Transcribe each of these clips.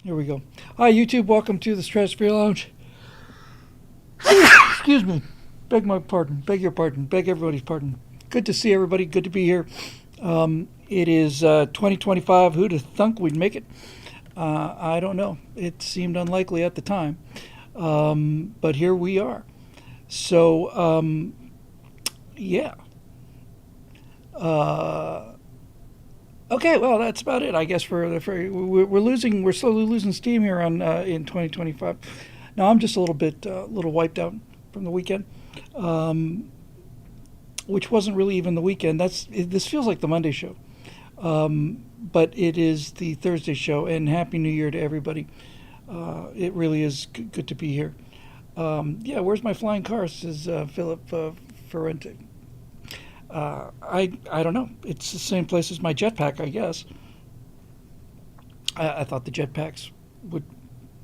Here we go. Hi, YouTube. Welcome to the Stratosphere Lounge. Excuse me. Beg my pardon. Beg your pardon. Beg everybody's pardon. Good to see everybody. Good to be here. It is 2025. Who'd have thunk we'd make it? I don't know. It seemed unlikely at the time. But here we are. So, yeah. Uh, okay, well, that's about it, I guess. We're slowly losing steam here on in 2025. Now I'm just a little wiped out from the weekend, um, which wasn't really even the weekend. This feels like the Monday show, but it is the Thursday show. And Happy New Year to everybody. It really is good to be here. Yeah, where's my flying car? Says Philip Ferrente. I don't know. It's the same place as my jetpack, I guess. I thought the jetpacks would.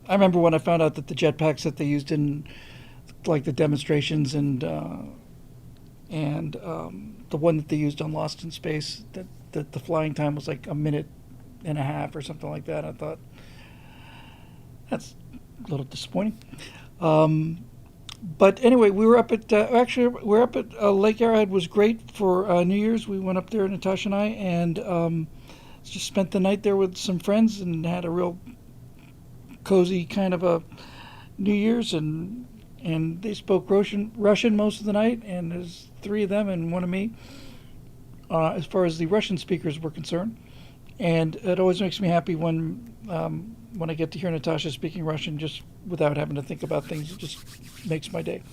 I remember when I found out that the jetpacks that they used in like the demonstrations and the one that they used on Lost in Space, that the flying time was like a minute and a half or something like that. I thought that's a little disappointing. Um, but anyway, we were up at we're up at Lake Arrowhead. Was great for New Year's. We went up there, Natasha and I, and just spent the night there with some friends and had a real cozy kind of a New Year's, and they spoke Russian most of the night, and there's three of them and one of me, as far as the Russian speakers were concerned. And it always makes me happy when I get to hear Natasha speaking Russian just without having to think about things. It just makes my day.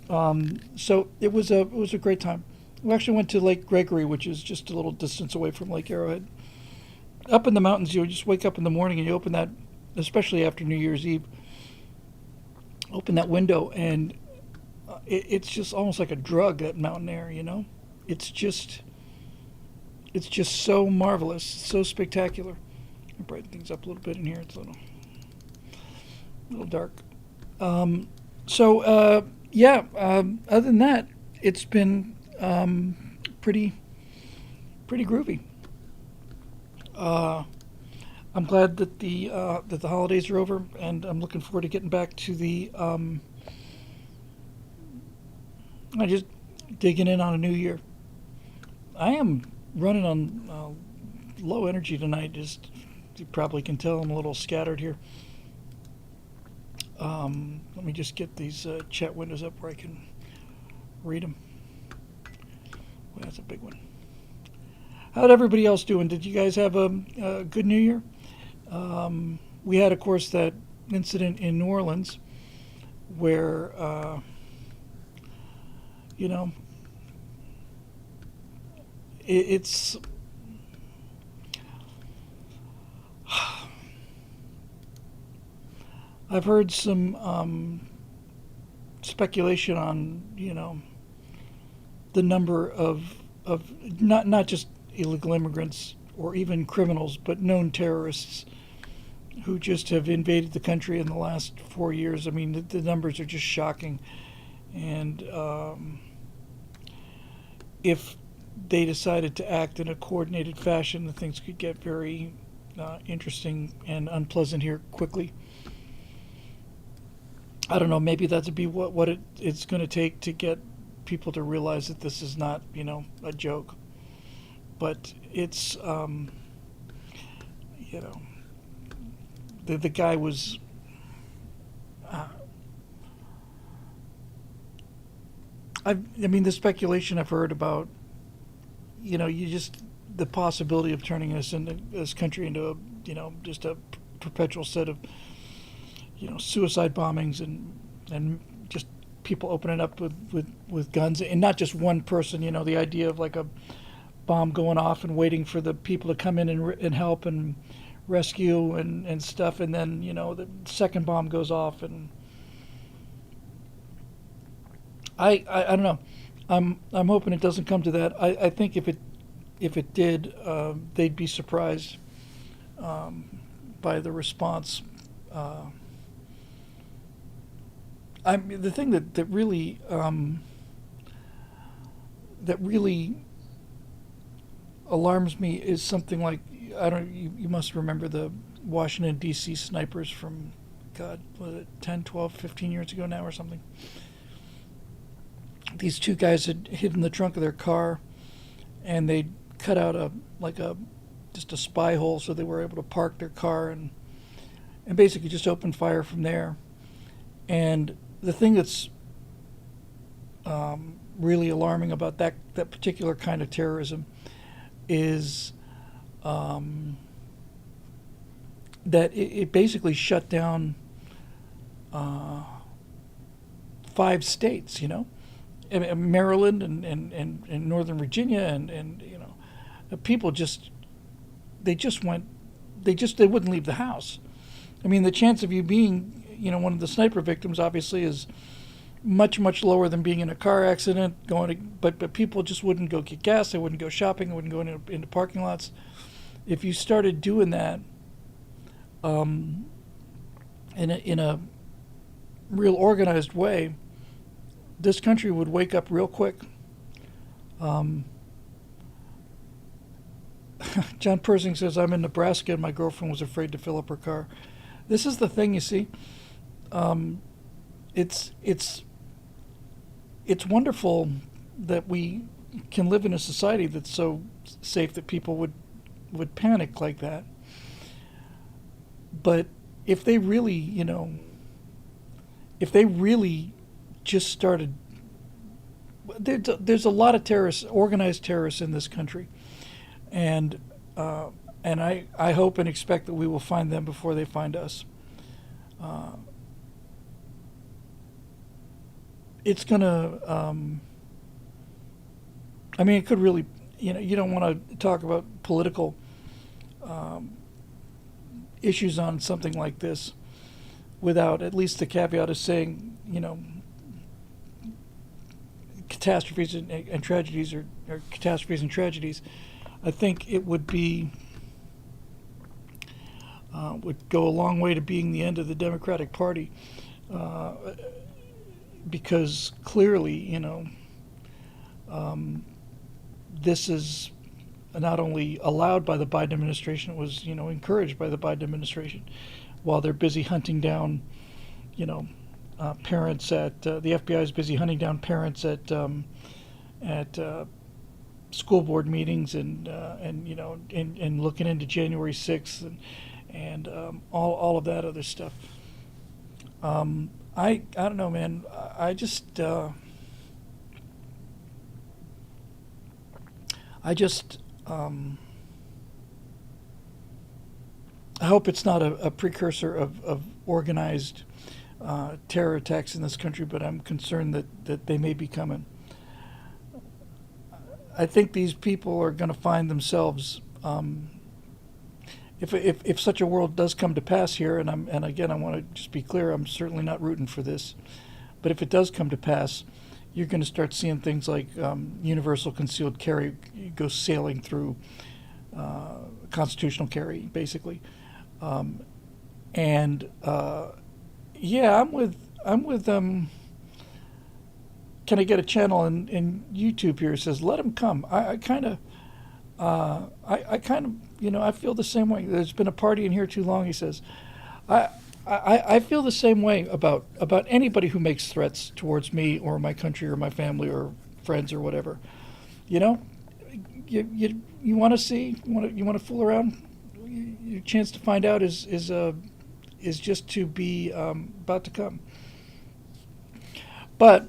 So it was a great time. We actually went to Lake Gregory, which is just a little distance away from Lake Arrowhead. Up in the mountains, you just wake up in the morning and you open that, especially after New Year's Eve, open that window, and it's just almost like a drug, that mountain air, you know? It's just it's just so marvelous, so spectacular. I'll brighten things up a little bit in here. It's a little dark. Yeah. Other than that, it's been pretty groovy. Uh, I'm glad that the holidays are over, and I'm looking forward to getting back to the. I just digging in on a new year. I am running on low energy tonight. Just you probably can tell I'm a little scattered here. Let me just get these chat windows up where I can read them. Well, that's a big one. How'd everybody else doing? Did you guys have a good New Year? We had, of course, that incident in New Orleans where, you know, it's. I've heard some speculation on, the number of not just illegal immigrants or even criminals, but known terrorists who just have invaded the country in the last 4 years. I mean, the numbers are just shocking, and if they decided to act in a coordinated fashion, the things could get very interesting and unpleasant here quickly. I don't know. Maybe that's be what it's going to take to get people to realize that this is not, a joke. But it's, you know, the guy was. Uh, I mean, the speculation I've heard about, you just the possibility of turning this country into just a perpetual set of suicide bombings and just people opening up with guns, and not just one person. The idea of like a bomb going off and waiting for the people to come in and help and rescue and stuff, and then the second bomb goes off, and I don't know. I'm hoping it doesn't come to that. I think if it did, they'd be surprised by the response. The thing that really alarms me is something like I don't. You must remember the Washington D.C. snipers from, God, was it 10, 12, 15 years ago now or something? These two guys had hidden the trunk of their car, and they cut out just a spy hole, so they were able to park their car and basically just open fire from there. And the thing that's really alarming about that particular kind of terrorism is that it basically shut down 5 states, Maryland and Northern Virginia, and people they wouldn't leave the house. I mean, the chance of you being, one of the sniper victims obviously is much, much lower than being in a car accident, but people just wouldn't go get gas, they wouldn't go shopping, they wouldn't go into parking lots. If you started doing that in a real organized way, this country would wake up real quick. John Persing says, I'm in Nebraska and my girlfriend was afraid to fill up her car. This is the thing, you see. It's wonderful that we can live in a society that's so safe that people would panic like that. But if they really, just started, there's a lot of terrorists, organized terrorists in this country, and I hope and expect that we will find them before they find us. It's gonna, it could really, you don't want to talk about political issues on something like this without at least the caveat of saying, catastrophes and tragedies or catastrophes and tragedies. I think it would go a long way to being the end of the Democratic Party, because clearly, this is not only allowed by the Biden administration, it was, encouraged by the Biden administration, while they're busy hunting down, parents at the FBI is busy hunting down parents at school board meetings and looking into January 6th and all of that other stuff. I don't know, man. I hope it's not a precursor of organized terror attacks in this country, but I'm concerned that they may be coming. I think these people are going to find themselves, if such a world does come to pass here, and again I want to just be clear, I'm certainly not rooting for this, but if it does come to pass, you're going to start seeing things like universal concealed carry go sailing through constitutional carry, basically. Yeah, I'm with can I get a channel in YouTube here? It says, let him come. I kind of, I feel the same way. There's been a party in here too long, he says. I feel the same way about anybody who makes threats towards me or my country or my family or friends or whatever. You want to see, you want to fool around. Your chance to find out is just to be about to come. But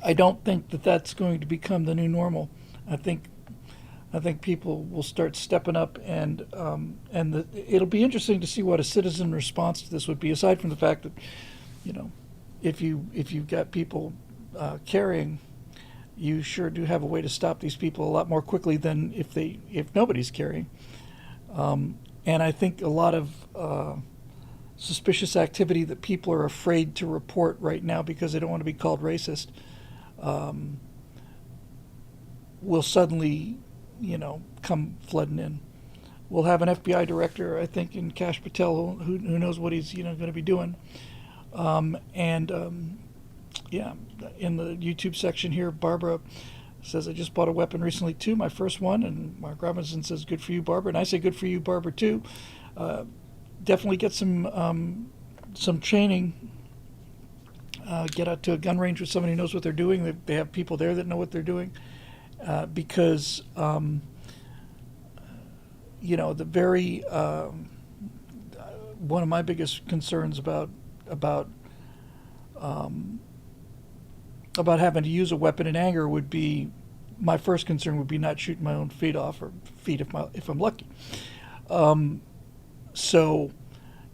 I don't think that that's going to become the new normal. I think people will start stepping up, and it'll be interesting to see what a citizen response to this would be. Aside from the fact that, if you've got people carrying, you sure do have a way to stop these people a lot more quickly than if nobody's carrying. And I think a lot of suspicious activity that people are afraid to report right now because they don't want to be called racist will suddenly, come flooding in. We'll have an FBI director, I think, in Kash Patel, who knows what he's going to be doing. Yeah, in the YouTube section here, Barbara Says, I just bought a weapon recently too, my first one. And Mark Robinson says, good for you, Barbara. And I say, good for you, Barbara, too. Definitely get some training. Get out to a gun range with somebody who knows what they're doing. They have people there that know what they're doing. Because, the very, one of my biggest concerns about having to use a weapon in anger would be, my first concern would be not shooting my own feet off, or feet if I'm lucky. So,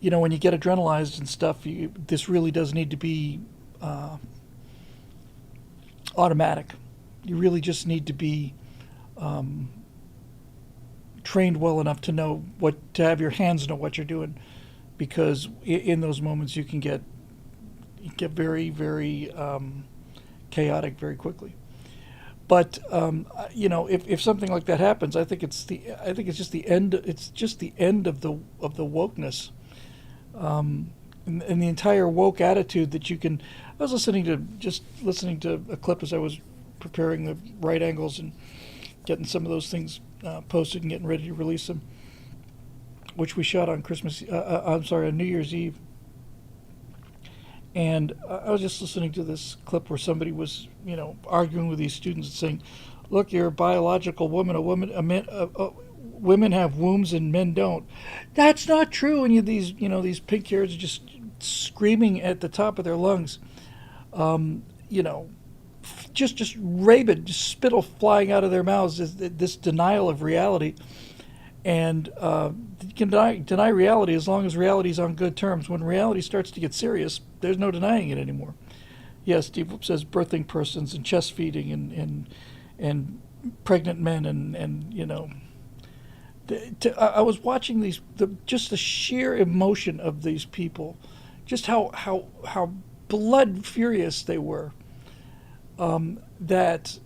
when you get adrenalized and stuff, this really does need to be automatic. You really just need to be trained well enough to have your hands know what you're doing, because in those moments you can get very, very chaotic very quickly. But if something like that happens, I think it's just the end. It's just the end of the wokeness, and the entire woke attitude that you can. I was listening to a clip as I was preparing the right angles and getting some of those things posted and getting ready to release them, which we shot on on New Year's Eve. And I was just listening to this clip where somebody was, arguing with these students and saying, "Look, you're a biological woman. Women have wombs and men don't. That's not true." And these pink hairs are just screaming at the top of their lungs, just rabid, just spittle flying out of their mouths. This denial of reality. And you can deny reality as long as reality is on good terms. When reality starts to get serious, there's no denying it anymore. Yes, Steve Whoop says birthing persons and chest feeding and pregnant men and I was watching just the sheer emotion of these people, just how blood furious they were. That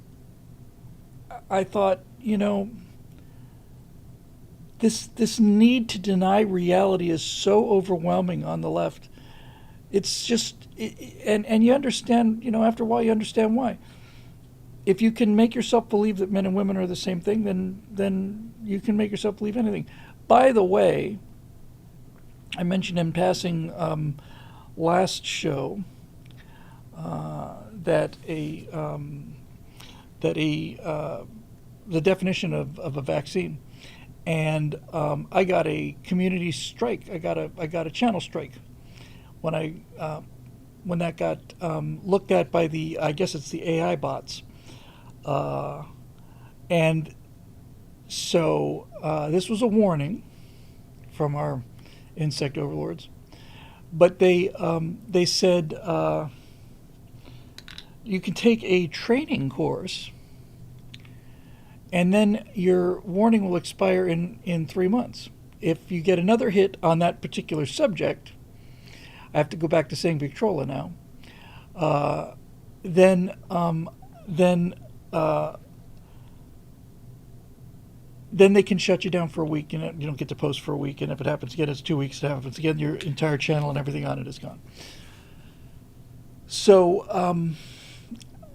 I thought, This need to deny reality is so overwhelming on the left. It's just, and you understand, after a while you understand why. If you can make yourself believe that men and women are the same thing, then you can make yourself believe anything. By the way, I mentioned in passing last show that the definition of a vaccine. And I got a community strike. I got a channel strike when that got looked at by I guess it's the AI bots. And so this was a warning from our insect overlords. But they said you can take a training course, and then your warning will expire in 3 months. If you get another hit on that particular subject, I have to go back to saying Victrola now, then they can shut you down for a week, and you don't get to post for a week. And if it happens again, it's 2 weeks. If it happens again, your entire channel and everything on it is gone. So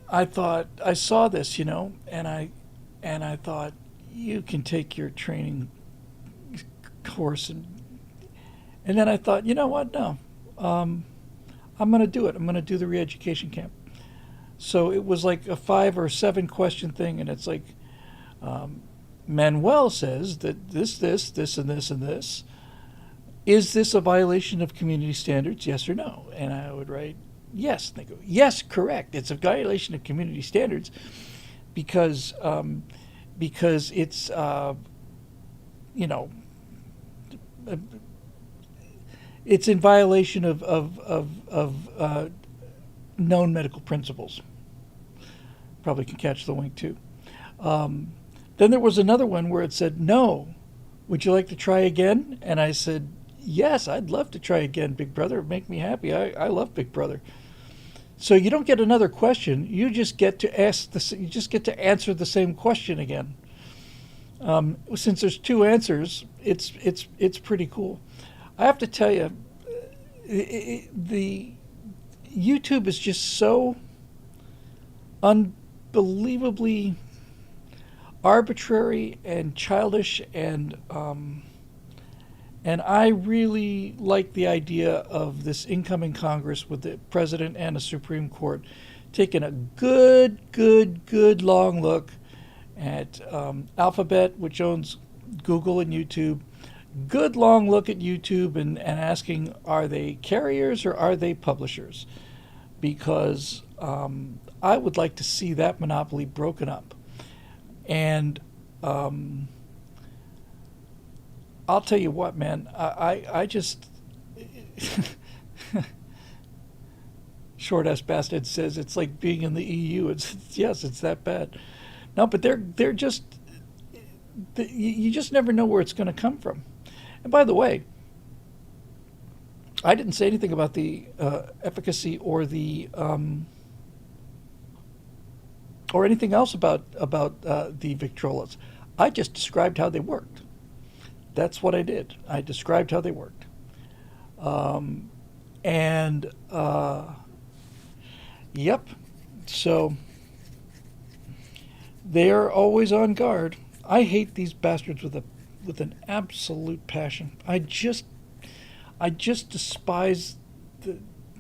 I thought, I saw this, and I thought, you can take your training course, and then I thought, you know what? No, I'm going to do it. I'm going to do the re-education camp. So it was like a 5 or 7 question thing, and it's like, Manuel says that this, and this, and this. Is this a violation of community standards? Yes or no? And I would write yes. And they go, yes, correct. It's a violation of community standards because it's it's in violation of known medical principles. Probably can catch the wink too. Then there was another one where it said, no, would you like to try again? And I said, yes, I'd love to try again, Big Brother. It'd make me happy. I love Big Brother. So you don't get another question. You just get to you just get to answer the same question again. Since there's 2 answers, it's pretty cool. I have to tell you, the YouTube is just so unbelievably arbitrary and childish, and I really like the idea of this incoming Congress with the president and a Supreme Court taking a good long look at Alphabet, which owns Google and YouTube. Good long look at YouTube and asking, are they carriers or are they publishers? Because I would like to see that monopoly broken up. And I'll tell you what, man, I just short ass bastard says it's like being in the EU. Yes, it's that bad. No, but they're just you just never know where it's going to come from. And by the way, I didn't say anything about the efficacy or the or anything else about the Victrolas. I just described how they worked. That's what I did. I described how they worked. And yep. So they're always on guard. I hate these bastards with an absolute passion. I just despise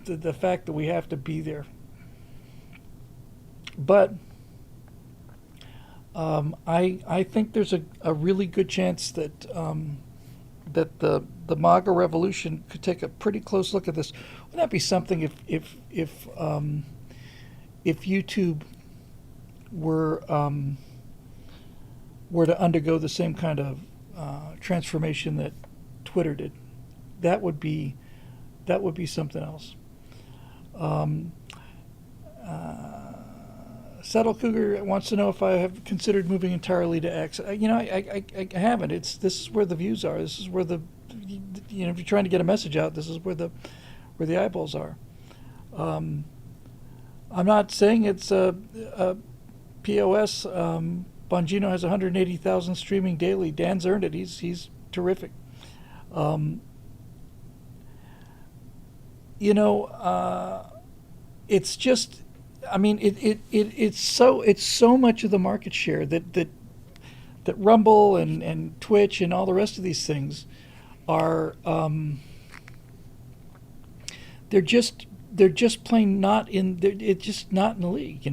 the fact that we have to be there. But I think there's a really good chance that that the MAGA revolution could take a pretty close look at this. Wouldn't that be something if YouTube were to undergo the same kind of transformation that Twitter did? That would be something else. Settle Cougar wants to know if I have considered moving entirely to X. I haven't. This is where the views are. This is where if you're trying to get a message out, this is where the eyeballs are. I'm not saying it's a POS. Bongino has 180,000 streaming daily. Dan's earned it. He's terrific. It's just. I mean, it's so much of the market share that Rumble and Twitch and all the rest of these things are they're just plain not in. It's just not in the league,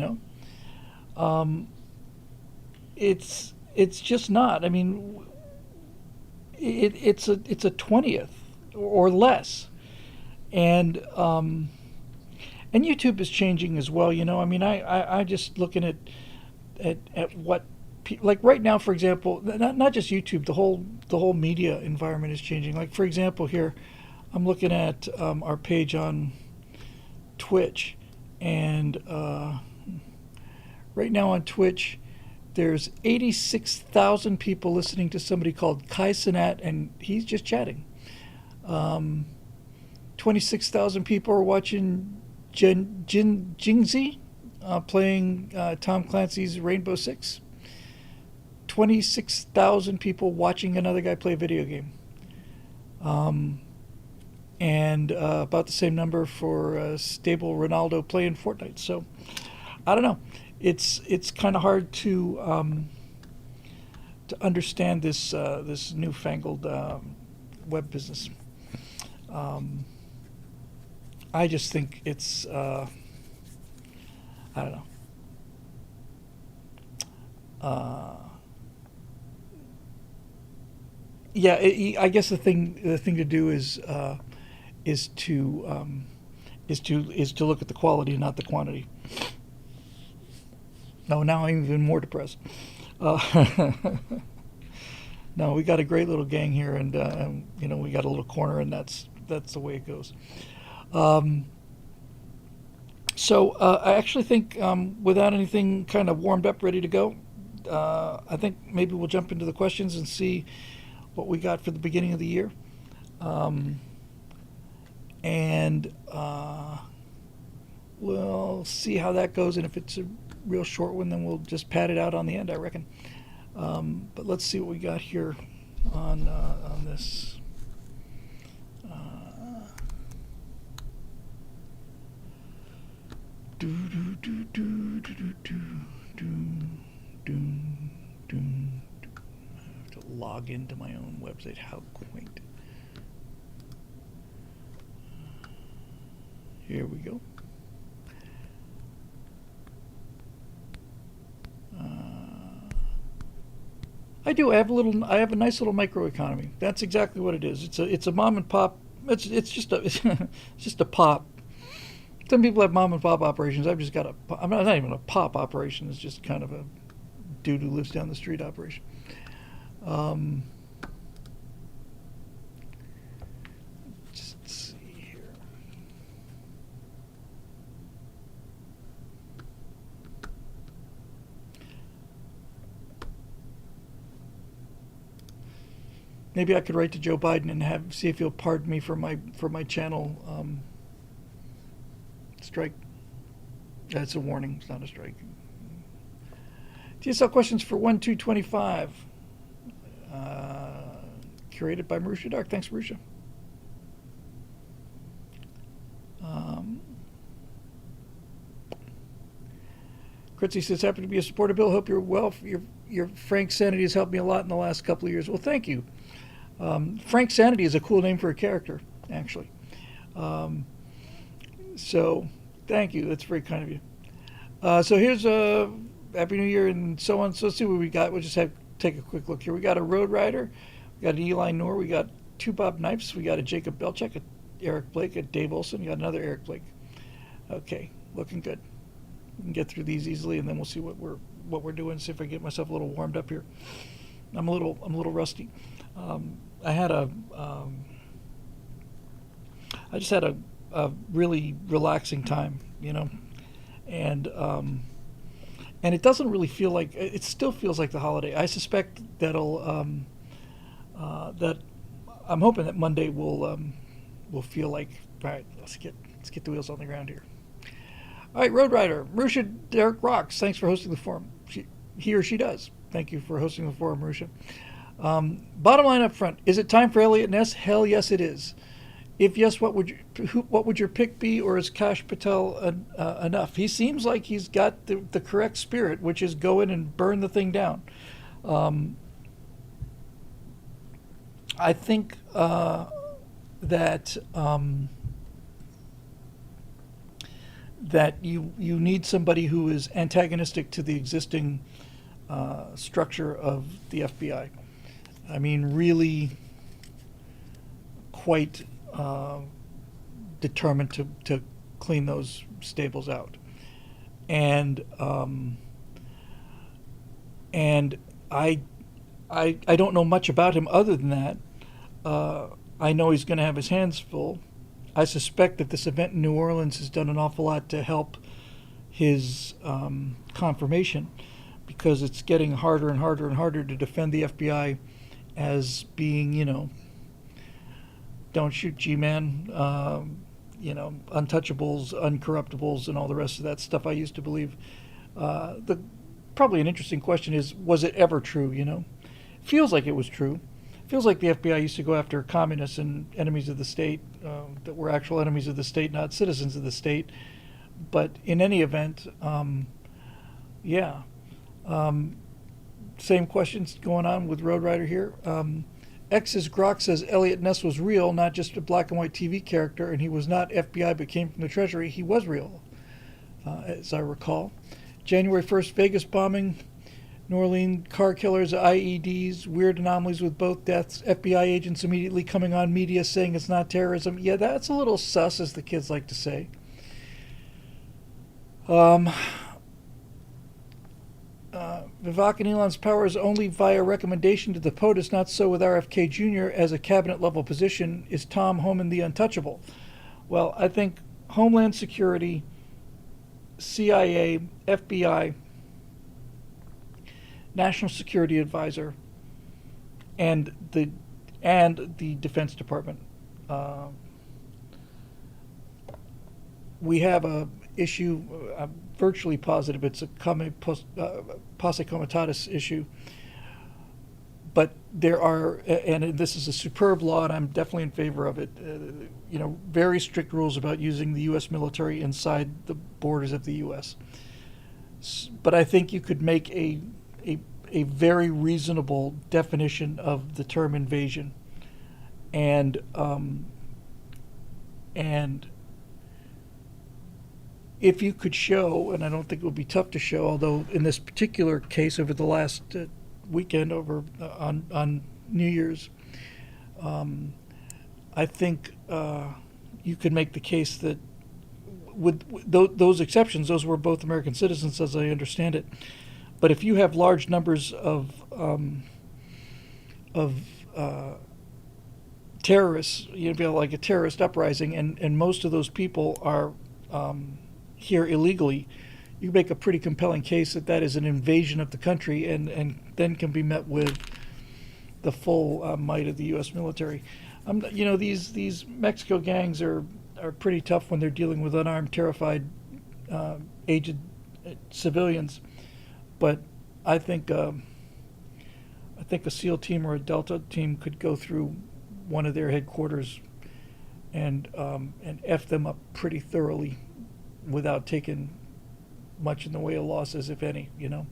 It's just not. I mean, it's a 20th or less, and YouTube is changing as well. I mean, I just looking at what like right now, for example, not just YouTube, the whole media environment is changing. Like, for example, here I'm looking at our page on Twitch, and right now on Twitch there's 86,000 people listening to somebody called Kai Cenat, and he's just chatting. 26,000 people are watching Jingzi playing Tom Clancy's Rainbow Six. 26,000 people watching another guy play a video game. And about the same number for Stable Ronaldo playing Fortnite. So, I don't know. It's kind of hard to understand this newfangled web business. I just think it's I don't know. I guess the thing to do is to look at the quality and not the quantity. No, now I'm even more depressed. No, we got a great little gang here, and we got a little corner, and that's the way it goes. So I actually think without anything kind of warmed up, ready to go, I think maybe we'll jump into the questions and see what we got for the beginning of the year. And we'll see how that goes, and if it's a real short one, then we'll just pad it out on the end, I reckon. But let's see what we got here on this. doom, doom, doom. I have to log into my own website. How quaint. Here we go. I do. I have a nice little microeconomy. That's exactly what it is. It's a mom and pop. It's just a it's just a pop. Some people have mom and pop operations. I've just got a. I'm not even a pop operation. It's just kind of a dude who lives down the street operation. Just see here. Maybe I could write to Joe Biden and see if he'll pardon me for my channel strike. That's a warning. It's not a strike. TSL questions for 1-2-25. Curated by Marusha Dark. Thanks, Marusha. Kritzy says, happy to be a supporter, Bill. Hope you're well. Your frank sanity has helped me a lot in the last couple of years. Well, thank you. Frank Sanity is a cool name for a character, actually. So, thank you. That's very kind of you. So here's a Happy New Year and so on. So let's see what we got. We'll just take a quick look here. We got a Road Rider. We got an Eli Noor. We got two Bob Knifes. We got a Jacob Belchek, a Eric Blake, a Dave Olson. We got another Eric Blake. Okay, looking good. We can get through these easily, and then we'll see what we're doing. See if I can get myself a little warmed up here. I'm a little rusty. I just had a really relaxing time, and it doesn't really feel like it. Still feels like the holiday. I suspect that I'm hoping that Monday will feel like, all right, let's get the wheels on the ground here. All right, Road Rider, Marusha Derek Rocks, thanks for hosting the forum. He or she does. Thank you for hosting the forum, Marusha. Bottom line up front, is it time for Elliot Ness? Hell yes, it is. If yes, what would your pick be, or is Kash Patel enough? He seems like he's got the correct spirit, which is go in and burn the thing down. I think that you need somebody who is antagonistic to the existing structure of the FBI. I mean, really quite determined to clean those stables out. And I don't know much about him other than that. I know he's going to have his hands full. I suspect that this event in New Orleans has done an awful lot to help his confirmation, because it's getting harder and harder and harder to defend the FBI as being, don't shoot G-Man, untouchables, uncorruptibles, and all the rest of that stuff I used to believe. Probably an interesting question is, was it ever true, Feels like it was true. Feels like the FBI used to go after communists and enemies of the state that were actual enemies of the state, not citizens of the state. But in any event, same questions going on with Road Rider here. X's Grok says Elliot Ness was real, not just a black and white TV character, and he was not FBI but came from the Treasury. He was real, as I recall. January 1st, Vegas bombing. New Orleans car killers, IEDs, weird anomalies with both deaths, FBI agents immediately coming on media saying it's not terrorism. Yeah, that's a little sus, as the kids like to say. Vivek and Elon's power is only via recommendation to the POTUS, not so with RFK Jr. as a cabinet-level position. Is Tom Homan the untouchable? Well, I think Homeland Security, CIA, FBI, National Security Advisor, and the Defense Department. We have a issue. I'm virtually positive it's a posse comitatus issue. But there are, and this is a superb law, and I'm definitely in favor of it. Very strict rules about using the U.S. military inside the borders of the U.S. But I think you could make a very reasonable definition of the term invasion, and and if you could show, and I don't think it would be tough to show, although in this particular case over the last weekend over on New Year's, I think you could make the case that with those exceptions, those were both American citizens, as I understand it. But if you have large numbers of terrorists, you know, like a terrorist uprising, and most of those people are here illegally, you make a pretty compelling case that that is an invasion of the country, and then can be met with the full might of the U.S. military. You know, these Mexico gangs are pretty tough when they're dealing with unarmed, terrified, aged civilians. But I think a SEAL team or a Delta team could go through one of their headquarters and F them up pretty thoroughly without taking much in the way of losses, if any, you know.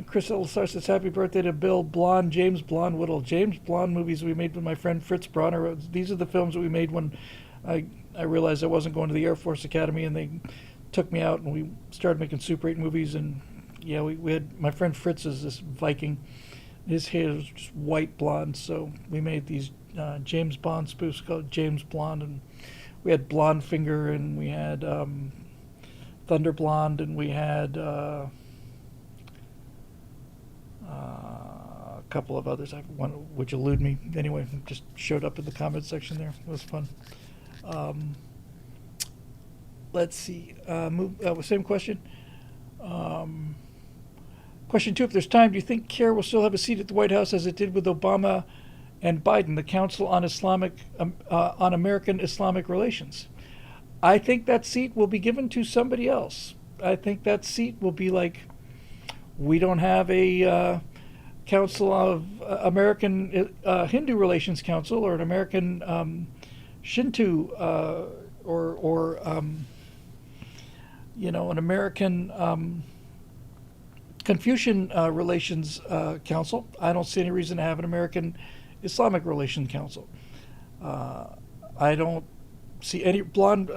Chris Elisar says, happy birthday to Bill Blonde, James Blonde Whittle. James Blonde movies we made with my friend Fritz Bronner. These are the films that we made when I realized I wasn't going to the Air Force Academy, and they took me out and we started making Super 8 movies. And yeah, we had, my friend Fritz is this Viking. His hair was just white blonde, so we made these James Bond spoofs called James Blonde, and we had Blonde Finger, and we had Thunder Blonde, and we had a couple of others, one which elude me. Anyway, just showed up in the comments section there. It was fun. Let's see. Same question. Question 2, if there's time, do you think CARE will still have a seat at the White House as it did with Obama and Biden, the Council on on American Islamic Relations? I think that seat will be given to somebody else. I think that seat will be like, we don't have a Council of American Hindu Relations Council, or an American Shinto or you know, an American Confucian Relations Council. I don't see any reason to have an American Islamic Relations Council. I don't see any blonde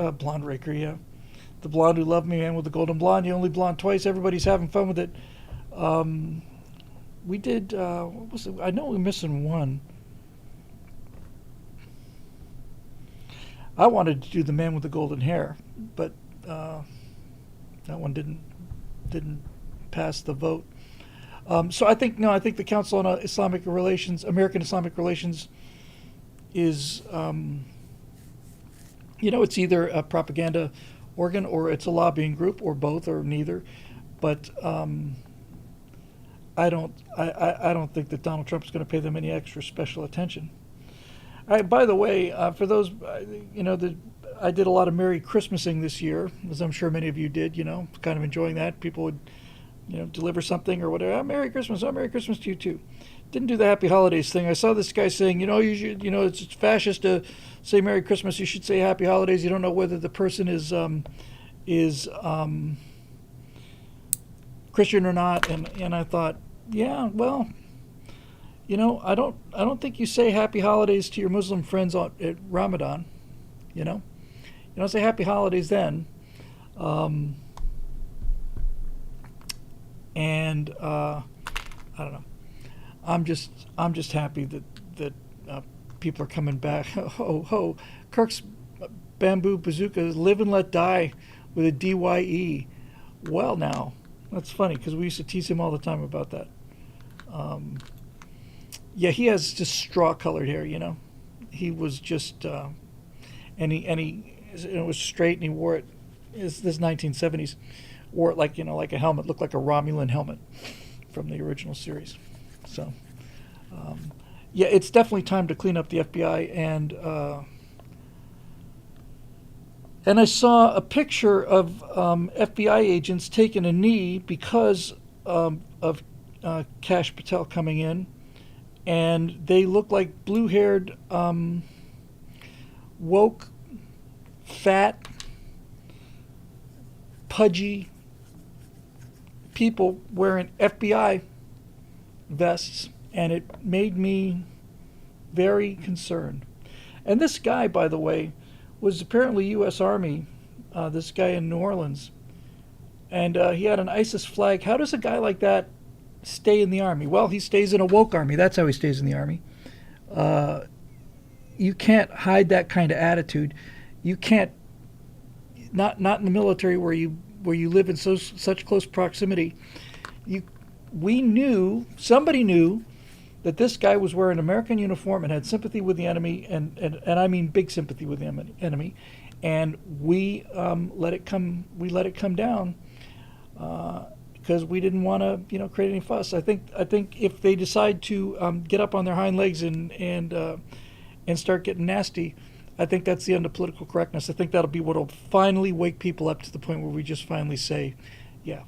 raker, yeah. The blonde who loved me, man with the golden blonde. You only blonde twice. Everybody's having fun with it. We did. What was it? I know we're missing one. I wanted to do the man with the golden hair, but that one didn't pass the vote. So I think the Council on Islamic Relations, American Islamic Relations, is you know, it's either a propaganda organ or it's a lobbying group, or both, or neither. But I don't think that Donald Trump's going to pay them any extra special attention. By the way, for those, you know, I did a lot of Merry Christmasing this year, as I'm sure many of you did. You know, kind of enjoying that. People would, you know, deliver something or whatever. Oh, Merry Christmas! Oh, Merry Christmas to you too. Didn't do the Happy Holidays thing. I saw this guy saying, you know, you should, you know, it's fascist to say Merry Christmas. You should say Happy Holidays. You don't know whether the person is Christian or not. And I thought, yeah, well, you know, I don't think you say Happy Holidays to your Muslim friends at Ramadan. You know, you don't say Happy Holidays then. And I don't know. I'm just happy that people are coming back. Ho ho! Kirk's bamboo bazooka, live and let die, with a DYE. Well, now that's funny because we used to tease him all the time about that. Yeah, he has just straw-colored hair. You know, he was just and it was straight, and he wore it. This 1970s, wore it like, you know, like a helmet, looked like a Romulan helmet from the original series. So, yeah, it's definitely time to clean up the FBI. And I saw a picture of FBI agents taking a knee because of Kash Patel coming in, and they look like blue-haired, woke, fat, pudgy people wearing FBI vests, and it made me very concerned. And this guy, by the way, was apparently U.S. Army, this guy in New Orleans, and he had an ISIS flag. How does a guy like that stay in the Army? Well, he stays in a woke army. That's how he stays in the Army. You can't hide that kind of attitude. You can't, not in the military where you live in such close proximity. Somebody knew that this guy was wearing an American uniform and had sympathy with the enemy, and I mean big sympathy with the enemy, and we let it come down because we didn't want to create any fuss. I think if they decide to get up on their hind legs and start getting nasty, I think that's the end of political correctness. I think that'll be what will finally wake people up to the point where we just finally say, yeah.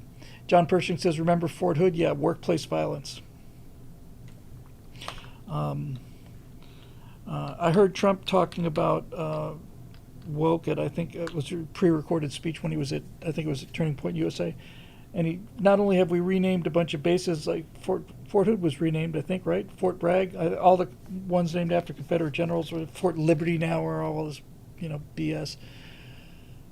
John Pershing says, remember Fort Hood? Yeah, workplace violence. I heard Trump talking about woke at, I think it was a pre-recorded speech when he was at, I think it was at Turning Point USA. And he, not only have we renamed a bunch of bases, like Fort Hood was renamed, I think, right? Fort Bragg, all the ones named after Confederate generals, or Fort Liberty now, or all this, BS.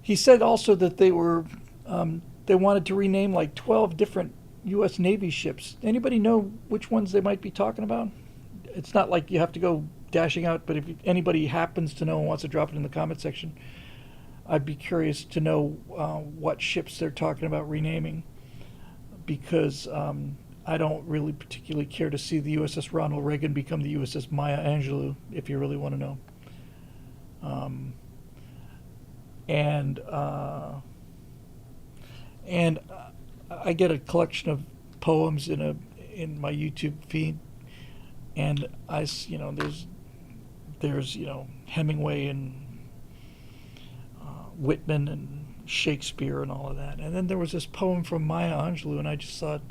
He said also that they wanted to rename like 12 different U.S. Navy ships. Anybody know which ones they might be talking about? It's not like you have to go dashing out, but if anybody happens to know and wants to drop it in the comment section, I'd be curious to know what ships they're talking about renaming, because I don't really particularly care to see the USS Ronald Reagan become the USS Maya Angelou, if you really want to know. And I get a collection of poems in my YouTube feed, and there's Hemingway and Whitman and Shakespeare and all of that, and then there was this poem from Maya Angelou, and I just thought,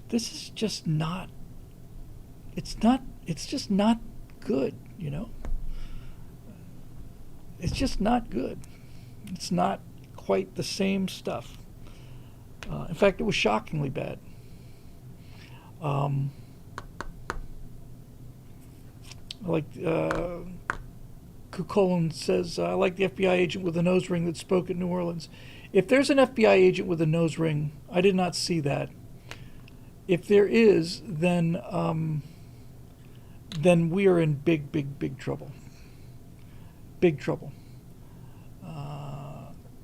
this is just not. It's just not good, It's just not good. It's not quite the same stuff. In fact, it was shockingly bad. Like Kukolin says, I like the FBI agent with a nose ring that spoke at New Orleans. If there's an FBI agent with a nose ring, I did not see that. If there is, then we are in big, big, big trouble. Big trouble.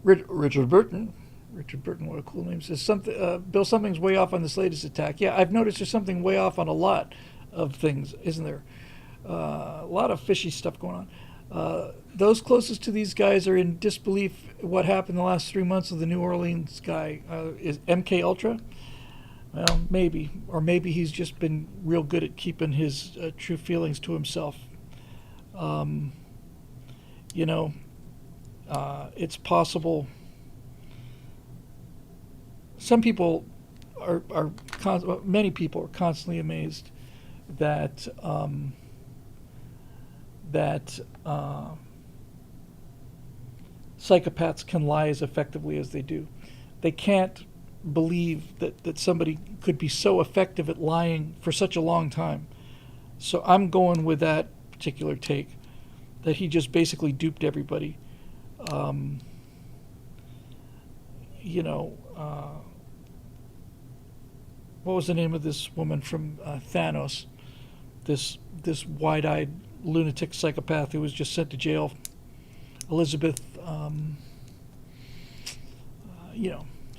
Richard Burton, what a cool name, says Bill, something's way off on this latest attack. Yeah, I've noticed there's something way off on a lot of things, isn't there? A lot of fishy stuff going on. Those closest to these guys are in disbelief what happened the last 3 months of the New Orleans guy. Is MK Ultra? Well, maybe. Or maybe he's just been real good at keeping his true feelings to himself. It's possible. Some people many people are constantly amazed that psychopaths can lie as effectively as they do. They can't believe that somebody could be so effective at lying for such a long time. So I'm going with that particular take, that he just basically duped everybody. What was the name of this woman from Thanos? This wide-eyed lunatic psychopath who was just sent to jail. Elizabeth,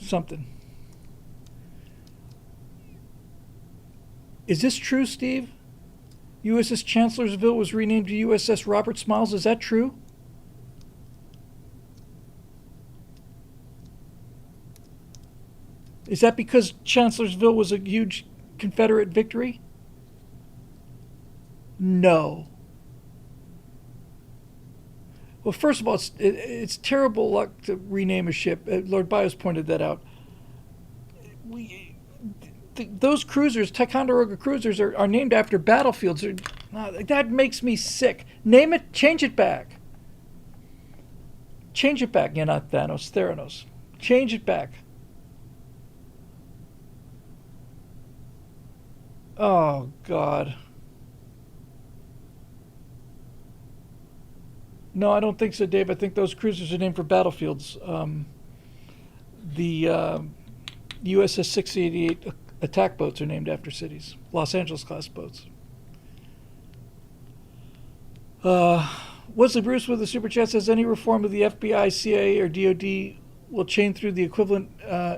something. Is this true, Steve? USS Chancellorsville was renamed to USS Robert Smiles. Is that true? Is that because Chancellorsville was a huge Confederate victory? No. Well, first of all, it's terrible luck to rename a ship. Lord Bios pointed that out. Those cruisers, Ticonderoga cruisers, are named after battlefields. That makes me sick. Name it, change it back. Change it back. Yeah, not Thanos, Theranos. Change it back. Oh, God. No, I don't think so, Dave. I think those cruisers are named for battlefields. The USS 688 attack boats are named after cities, Los Angeles class boats. Wesley Bruce with the super chat says any reform of the FBI, CIA, or DoD will chain through the equivalent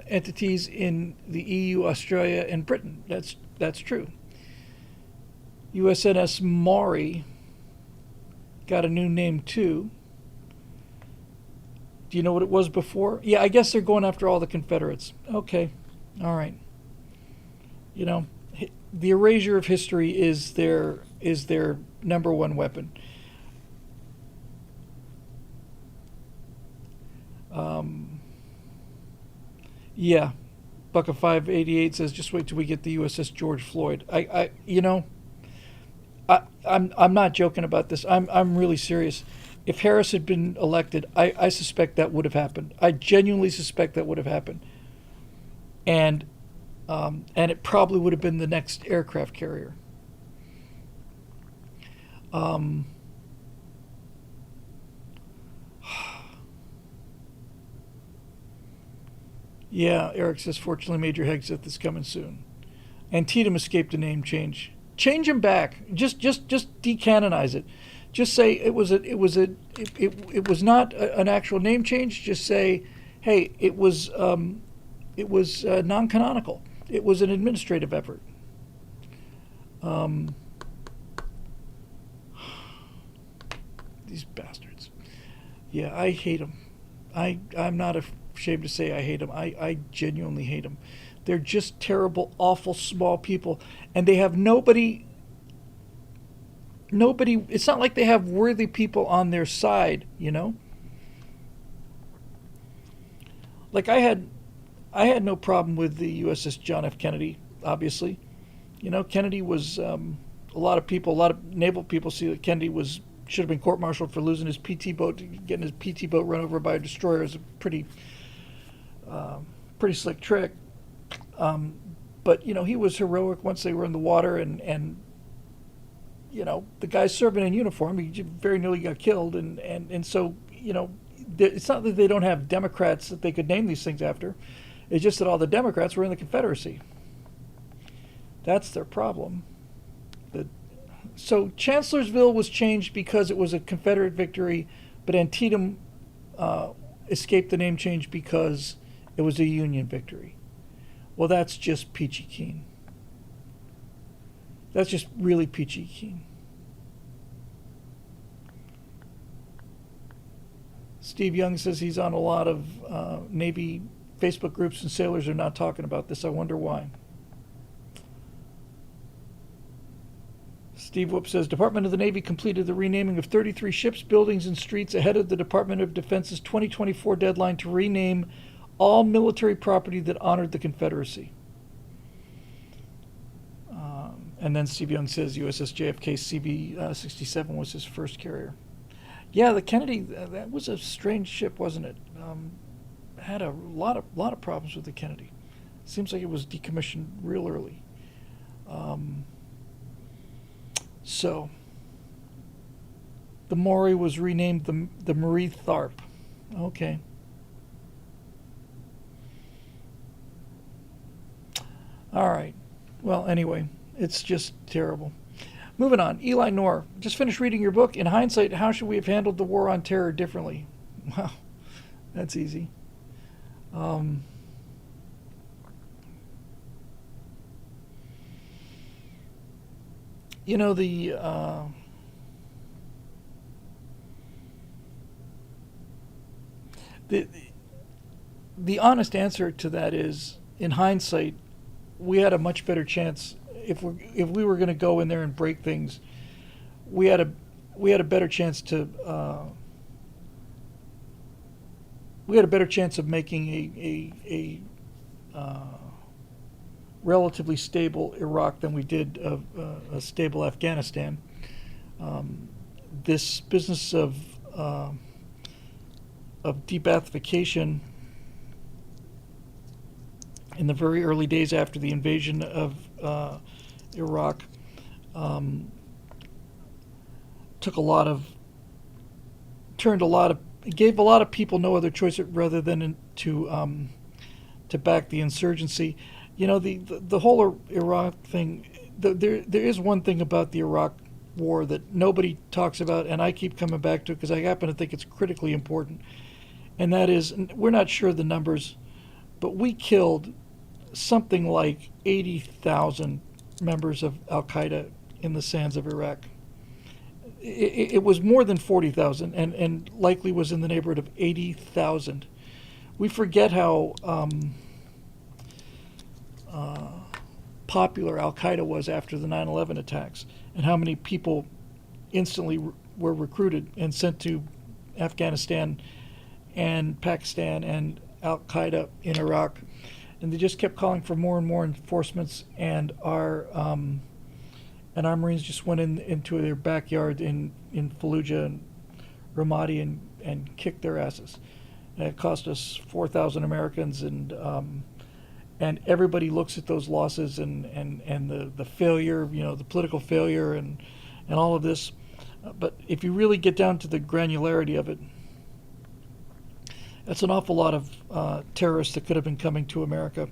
entities in the EU, Australia, and Britain. That's true. USNS Maury got a new name too. Do you know what it was before? Yeah, I guess they're going after all the Confederates. Okay, all right. You know, the erasure of history is their number one weapon. Yeah, Buck of 588 says, just wait till we get the USS George Floyd. I'm not joking about this. I'm really serious. If Harris had been elected, I suspect that would have happened. I genuinely suspect that would have happened. And it probably would have been the next aircraft carrier. Yeah, Eric says, fortunately, Major Hegseth is coming soon. Antietam escaped a name change. Change him back. Just decanonize it. Just say it was not an actual name change. Just say, hey, it was non-canonical. It was an administrative effort. These bastards. Yeah, I hate them. I'm not ashamed to say I hate them. I genuinely hate them. They're just terrible, awful, small people, and they have nobody. It's not like they have worthy people on their side, you know. Like I had no problem with the USS John F. Kennedy. Obviously, you know, Kennedy was a lot of naval people see that Kennedy should have been court-martialed for losing his PT boat, getting his PT boat run over by a destroyer is a pretty slick trick. But you know, he was heroic once they were in the water, and you know, the guy serving in uniform, he very nearly got killed, and so, you know, it's not that they don't have Democrats that they could name these things after. It's just that all the Democrats were in the Confederacy. That's their problem. So Chancellorsville was changed because it was a Confederate victory, but Antietam escaped the name change because it was a Union victory. Well, that's just peachy keen. That's just really peachy keen. Steve Young says he's on a lot of Navy Facebook groups and sailors are not talking about this. I wonder why. Steve Whoop says Department of the Navy completed the renaming of 33 ships, buildings, and streets ahead of the Department of Defense's 2024 deadline to rename all military property that honored the Confederacy. And then Steve Young says USS JFK CB-67 was his first carrier. Yeah, the Kennedy, that was a strange ship, wasn't it? Had a lot of problems with the Kennedy. Seems like it was decommissioned real early. So the Maury was renamed the Marie Tharp. Okay. All right. Well, anyway, it's just terrible. Moving on. Eli Knorr, just finished reading your book. In hindsight, how should we have handled the war on terror differently? Wow, that's easy. You know, the honest answer to that is, in hindsight, we had a much better chance if we were going to go in there and break things. We had a better chance to of making a relatively stable Iraq than we did of a stable Afghanistan. This business of debathification in the very early days after the invasion of Iraq, took a lot of, turned a lot of, gave a lot of people no other choice rather than to back the insurgency. You know, the whole Iraq thing. There is one thing about the Iraq war that nobody talks about, and I keep coming back to it because I happen to think it's critically important, and that is, we're not sure of the numbers, but we killed something like 80,000 members of Al Qaeda in the sands of Iraq. It was more than 40,000, and likely was in the neighborhood of 80,000. We forget how popular Al Qaeda was after the 9/11 attacks, and how many people instantly were recruited and sent to Afghanistan and Pakistan and Al Qaeda in Iraq, and they just kept calling for more and more enforcements, and our Marines just went into their backyard in Fallujah and Ramadi and kicked their asses. And it cost us 4,000 Americans, and everybody looks at those losses and the failure, you know, the political failure and all of this. But if you really get down to the granularity of it, that's an awful lot of terrorists that could have been coming to America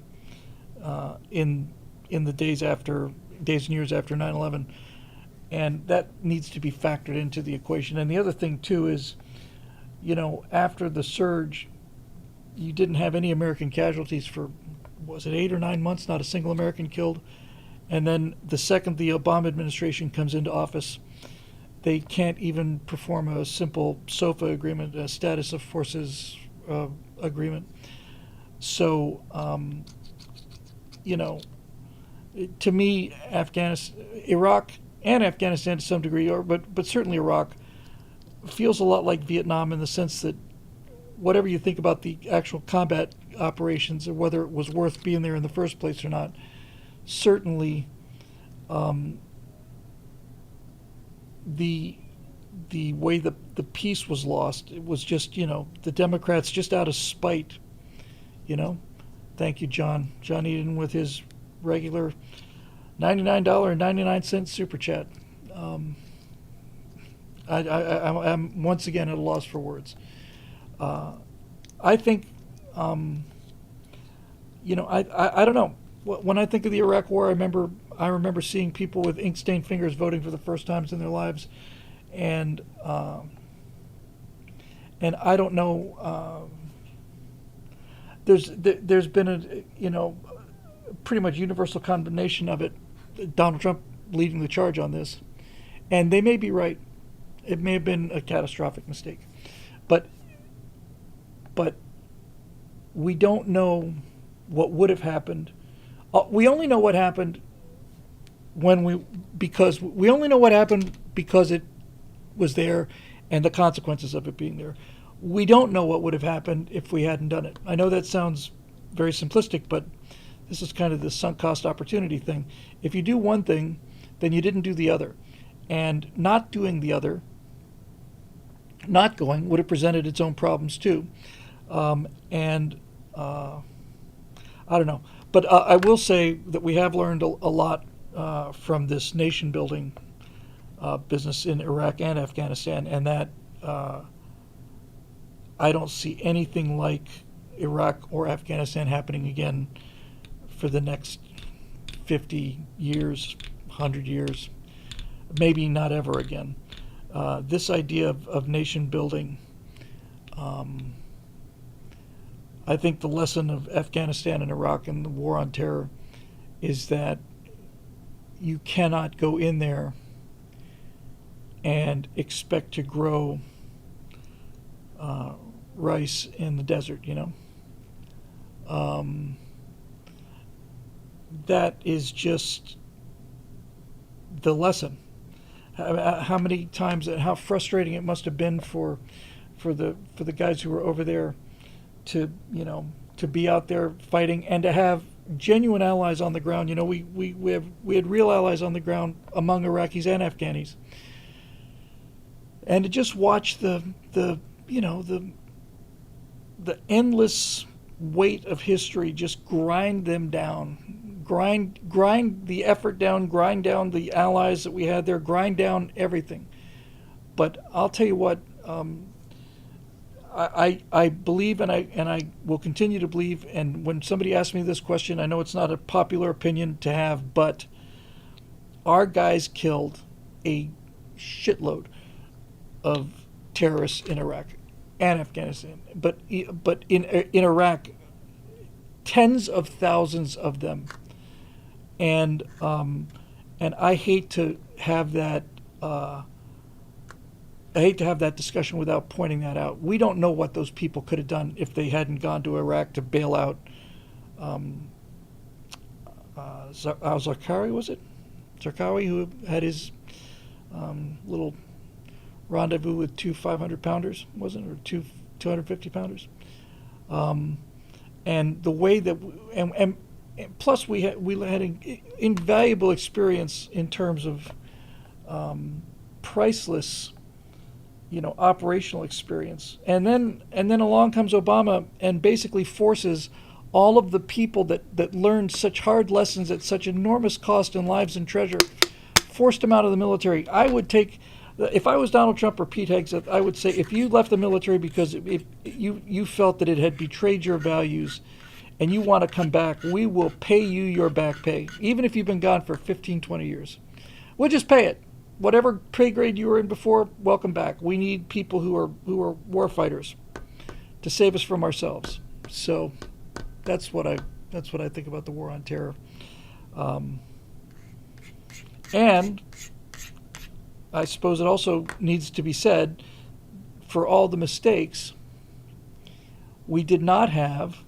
in the days and years after 9/11, and that needs to be factored into the equation. And the other thing too is, you know, after the surge, you didn't have any American casualties for, was it 8 or 9 months? Not a single American killed. And then the second the Obama administration comes into office, they can't even perform a simple SOFA agreement, a status of forces agreement. So, you know, to me, Iraq and Afghanistan to some degree, but certainly Iraq, feels a lot like Vietnam in the sense that whatever you think about the actual combat operations or whether it was worth being there in the first place or not, certainly the way the peace was lost, it was just, you know, the Democrats just out of spite, you know. Thank you, John Eden, with his regular $99.99 super chat. I'm once again at a loss for words. I think, you know, I don't know. When I think of the Iraq War, I remember seeing people with ink-stained fingers voting for the first times in their lives, and I don't know. There's been a, you know, pretty much universal condemnation of it. Donald Trump leading the charge on this, and they may be right. It may have been a catastrophic mistake, but we don't know what would have happened. We only know what happened because it was there, and the consequences of it being there. We don't know what would have happened if we hadn't done it. I know that sounds very simplistic, but this is kind of the sunk cost opportunity thing. If you do one thing, then you didn't do the other. And not doing the other, not going, would have presented its own problems too. I don't know. But I will say that we have learned a lot from this nation building business in Iraq and Afghanistan, and that I don't see anything like Iraq or Afghanistan happening again for the next 50 years, 100 years, maybe not ever again. This idea of nation building, I think the lesson of Afghanistan and Iraq and the war on terror is that you cannot go in there and expect to grow rice in the desert, you know. That is just the lesson. How many times and how frustrating it must have been for the guys who were over there to be out there fighting and to have genuine allies on the ground. You know, we had real allies on the ground among Iraqis and Afghanis, and to just watch the endless weight of history just grind them down, grind the effort down, grind down the allies that we had there, grind down everything. But I'll tell you what, I believe, and I will continue to believe. And when somebody asks me this question, I know it's not a popular opinion to have, but our guys killed a shitload of terrorists in Iraq and Afghanistan. But in Iraq, tens of thousands of them, and I hate to have that. I hate to have that discussion without pointing that out. We don't know what those people could have done if they hadn't gone to Iraq to bail out Zarqawi, was it? Zarqawi, who had his little rendezvous with two 500-pounders, wasn't it? Or two 250-pounders. And the way that, and plus we had an invaluable experience in terms of priceless, operational experience. And then along comes Obama and basically forces all of the people that learned such hard lessons at such enormous cost in lives and treasure, forced them out of the military. I would take, if I was Donald Trump or Pete Hegseth, I would say if you left the military because if you felt that it had betrayed your values and you want to come back, we will pay you your back pay, even if you've been gone for 15, 20 years. We'll just pay it. Whatever pay grade you were in before, welcome back. We need people who are war fighters to save us from ourselves. So that's what I think about the war on terror. And I suppose it also needs to be said, for all the mistakes, we did not have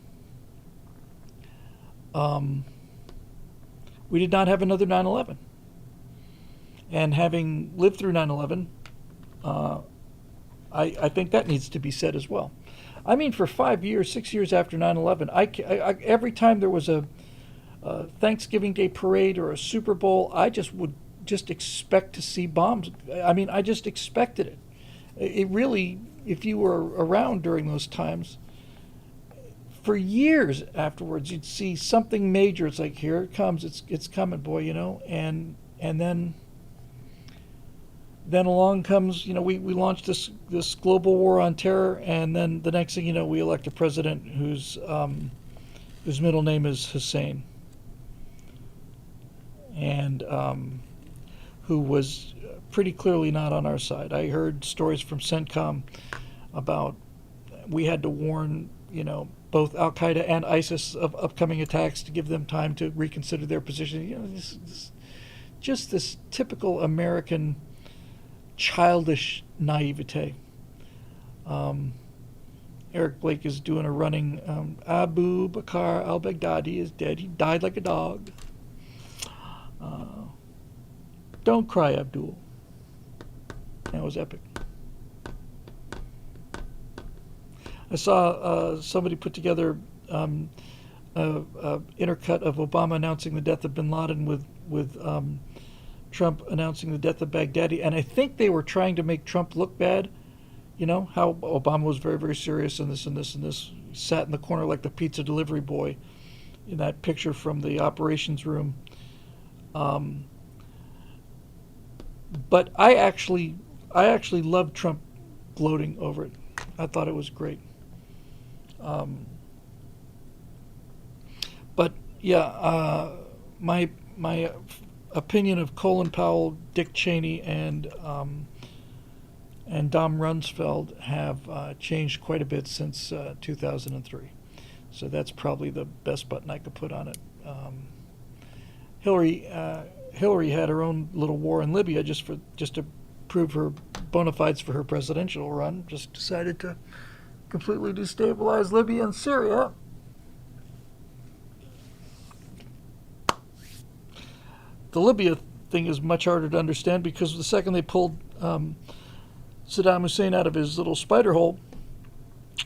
another 9/11. And having lived through 9/11, I think that needs to be said as well. I mean, for 5 years, 6 years after 9/11, every time there was a Thanksgiving Day parade or a Super Bowl, I would expect to see bombs. I mean, I just expected it. It really, if you were around during those times, for years afterwards, you'd see something major. It's like, here it comes. It's coming, boy, and then along comes, we launched this global war on terror, and then the next thing you know, we elect a president whose middle name is Hussein, and who was pretty clearly not on our side. I heard stories from CENTCOM about we had to warn, both Al Qaeda and ISIS of upcoming attacks to give them time to reconsider their position. Just this typical American childish naivete. Eric Blake is doing a running, Abu Bakr al-Baghdadi is dead. He died like a dog. Don't cry, Abdul. That was epic. I saw somebody put together a intercut of Obama announcing the death of bin Laden with Trump announcing the death of Baghdadi, and I think they were trying to make Trump look bad. How Obama was very, very serious and this and this and this. He sat in the corner like the pizza delivery boy in that picture from the operations room. But I actually loved Trump gloating over it. I thought it was great. But yeah, my opinion of Colin Powell, Dick Cheney, and Dom Rumsfeld have changed quite a bit since 2003. So that's probably the best button I could put on it. Hillary had her own little war in Libya just to prove her bona fides for her presidential run. Just decided to completely destabilize Libya and Syria. The Libya thing is much harder to understand because the second they pulled Saddam Hussein out of his little spider hole,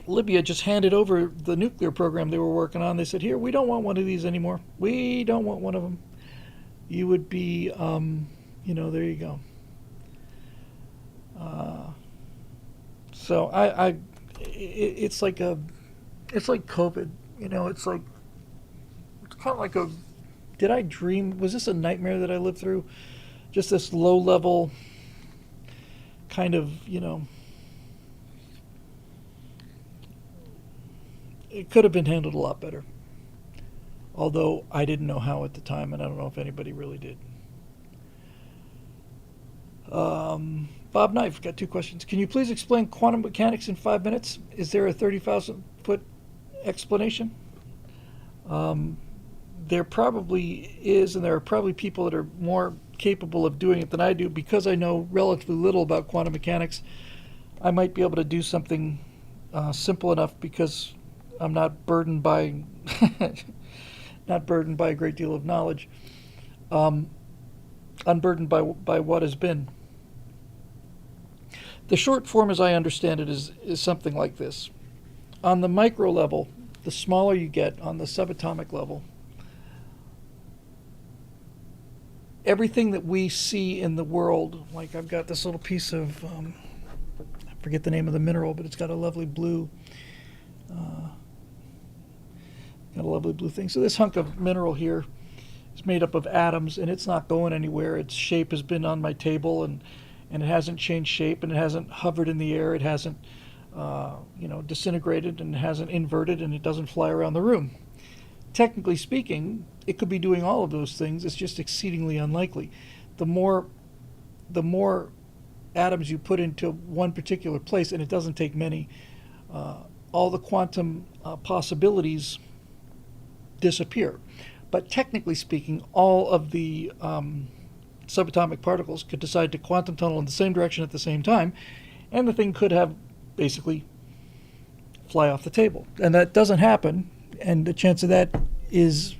Libya just handed over the nuclear program they were working on. They said, here, we don't want one of these anymore. We don't want one of them. You would be, there you go. So it's like COVID. It's like, it's kind of like a, did I dream? Was this a nightmare that I lived through? Just this low level kind of, it could have been handled a lot better. Although I didn't know how at the time, and I don't know if anybody really did. Bob Knife got 2 questions. Can you please explain quantum mechanics in 5 minutes? Is there a 30,000 foot explanation? There probably is, and there are probably people that are more capable of doing it than I do. Because I know relatively little about quantum mechanics, I might be able to do something simple enough because I'm not burdened by not burdened by a great deal of knowledge, unburdened by what has been. The short form, as I understand it, is something like this. On the micro level, the smaller you get, on the subatomic level, everything that we see in the world, like I've got this little piece of, I forget the name of the mineral, but it's got a lovely blue, thing. So this hunk of mineral here is made up of atoms, and it's not going anywhere. Its shape has been on my table, and it hasn't changed shape, and it hasn't hovered in the air. It hasn't, disintegrated, and it hasn't inverted, and it doesn't fly around the room. Technically speaking, it could be doing all of those things. It's just exceedingly unlikely. The more atoms you put into one particular place, and it doesn't take many, all the quantum possibilities disappear. But technically speaking, all of the subatomic particles could decide to quantum tunnel in the same direction at the same time, and the thing could have basically fly off the table. And that doesn't happen, and the chance of that is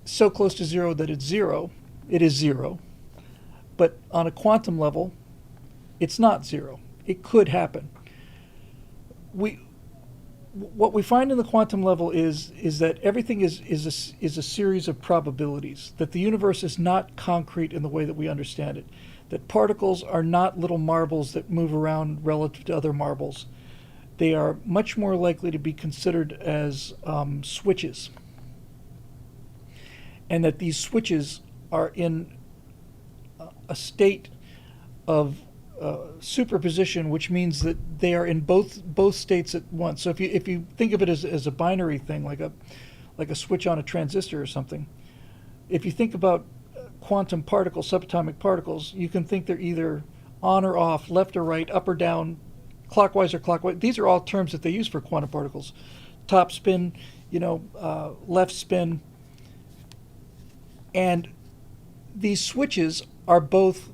so close to zero that it's zero. It is zero. But on a quantum level, it's not zero. It could happen. What we find in the quantum level is that everything is a series of probabilities, that the universe is not concrete in the way that we understand it, that particles are not little marbles that move around relative to other marbles. They are much more likely to be considered as switches, and that these switches are in a state of superposition, which means that they are in both states at once. So if you think of it as a binary thing, like a switch on a transistor or something, if you think about quantum particles, subatomic particles, you can think they're either on or off, left or right, up or down, clockwise or clockwise. These are all terms that they use for quantum particles. Top spin, left spin, and these switches are both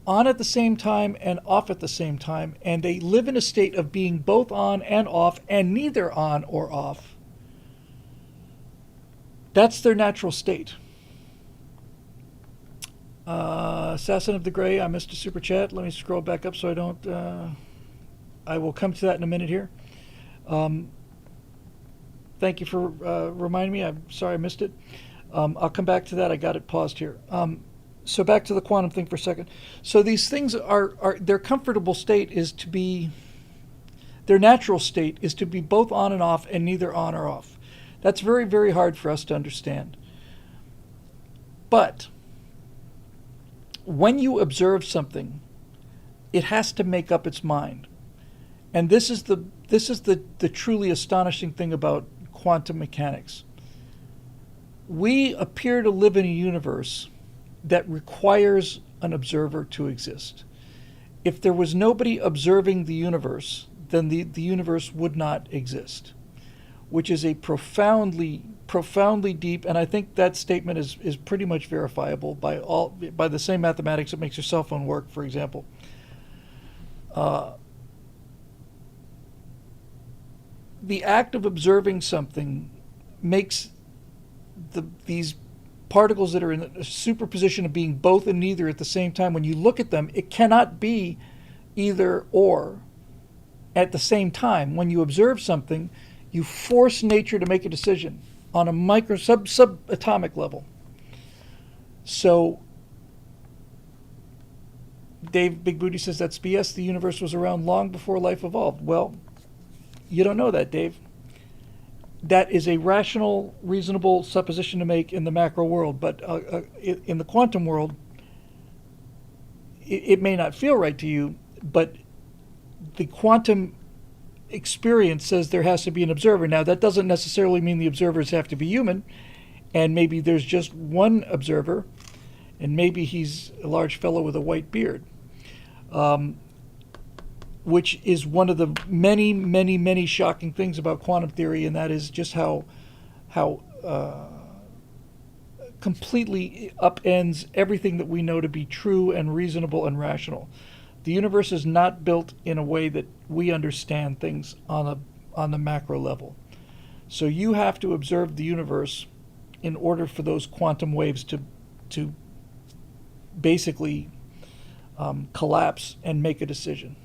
on at the same time and off at the same time, and they live in a state of being both on and off, and neither on or off. That's their natural state. Assassin of the Gray, I missed a super chat. Let me scroll back up so I don't... I will come to that in a minute here. Thank you for reminding me. I'm sorry I missed it. I'll come back to that. I got it paused here. So back to the quantum thing for a second. So these things are their comfortable state is to be, their natural state is to be both on and off and neither on or off. That's very, very hard for us to understand. But when you observe something, it has to make up its mind. And this is the truly astonishing thing about quantum mechanics. We appear to live in a universe that requires an observer to exist. If there was nobody observing the universe, then the universe would not exist, which is a profoundly deep, and I think that statement is pretty much verifiable by the same mathematics that makes your cell phone work, for example. The act of observing something makes these particles that are in a superposition of being both and neither at the same time. When you look at them, it cannot be either or at the same time. When you observe something, you force nature to make a decision on a micro subatomic level. So Dave Big Booty says that's BS. The universe was around long before life evolved. Well, you don't know that, Dave. that is a rational, reasonable supposition to make in the macro world. But in the quantum world, it may not feel right to you, but the quantum experience says there has to be an observer. Now, that doesn't necessarily mean the observers have to be human, and maybe there's just one observer, and maybe he's a large fellow with a white beard, which is one of the many, many, many shocking things about quantum theory, and that is just how completely upends everything that we know to be true and reasonable and rational. The universe is not built in a way that we understand things on the macro level. So you have to observe the universe in order for those quantum waves to basically collapse and make a decision.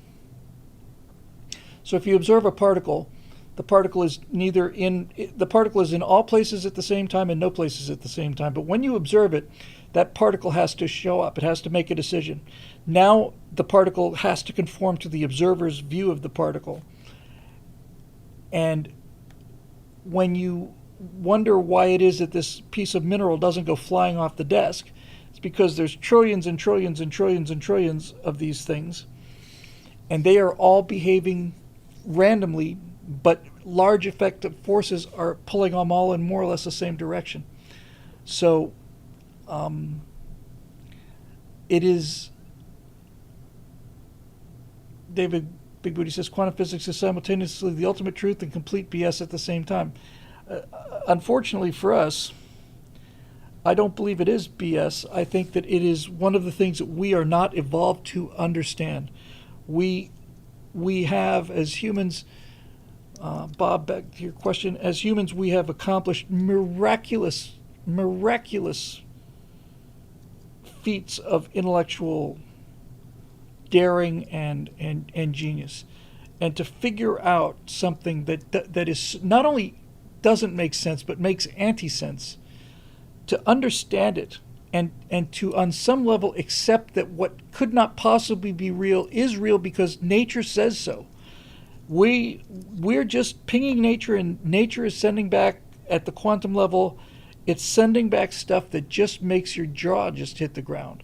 So if you observe a particle, the particle is in all places at the same time and no places at the same time. But when you observe it, that particle has to show up. It has to make a decision. Now the particle has to conform to the observer's view of the particle. And when you wonder why it is that this piece of mineral doesn't go flying off the desk, it's because there's trillions and trillions and trillions and trillions of these things, and they are all behaving randomly, but large effective forces are pulling them all in more or less the same direction. So it is, David Big Booty says, quantum physics is simultaneously the ultimate truth and complete BS at the same time. Unfortunately for us, I don't believe it is BS. I think that it is one of the things that we are not evolved to understand. We have, as humans, Bob, back to your question, as humans we have accomplished miraculous feats of intellectual daring and genius. And to figure out something that is not only doesn't make sense, but makes anti-sense, to understand it and to, on some level, accept that what could not possibly be real is real because nature says so. We're just pinging nature, and nature is sending back at the quantum level. It's sending back stuff that just makes your jaw just hit the ground.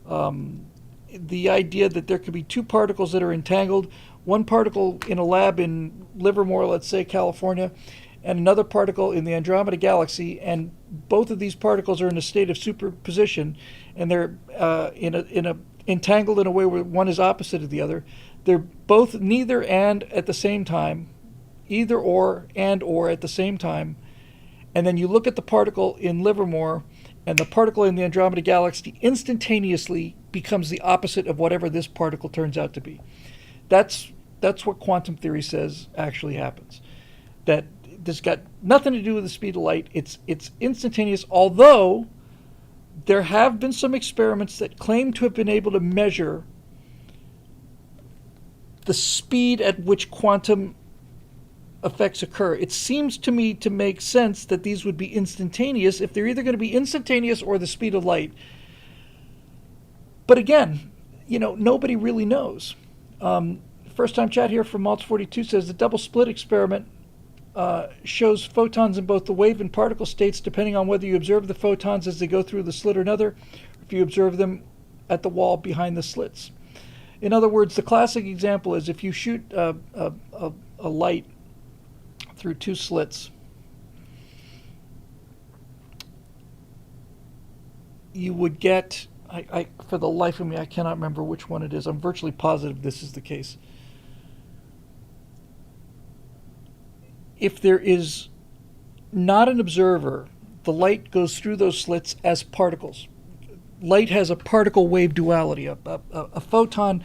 The idea that there could be two particles that are entangled, one particle in a lab in Livermore, let's say California, and another particle in the Andromeda galaxy, and both of these particles are in a state of superposition, and they're entangled in a way where one is opposite of the other. They're both neither and at the same time, either or and or at the same time. And then you look at the particle in Livermore, and the particle in the Andromeda galaxy instantaneously becomes the opposite of whatever this particle turns out to be. That's what quantum theory says actually happens. That this got nothing to do with the speed of light. It's instantaneous, although there have been some experiments that claim to have been able to measure the speed at which quantum effects occur. It seems to me to make sense that these would be instantaneous if they're either going to be instantaneous or the speed of light. But again, nobody really knows. First time chat here from Maltz42 says the double split experiment shows photons in both the wave and particle states depending on whether you observe the photons as they go through the slit or another, or if you observe them at the wall behind the slits. In other words, the classic example is if you shoot a light through two slits, you would get, for the life of me, I cannot remember which one it is. I'm virtually positive this is the case. If there is not an observer, the light goes through those slits as particles. Light has a particle wave duality. A photon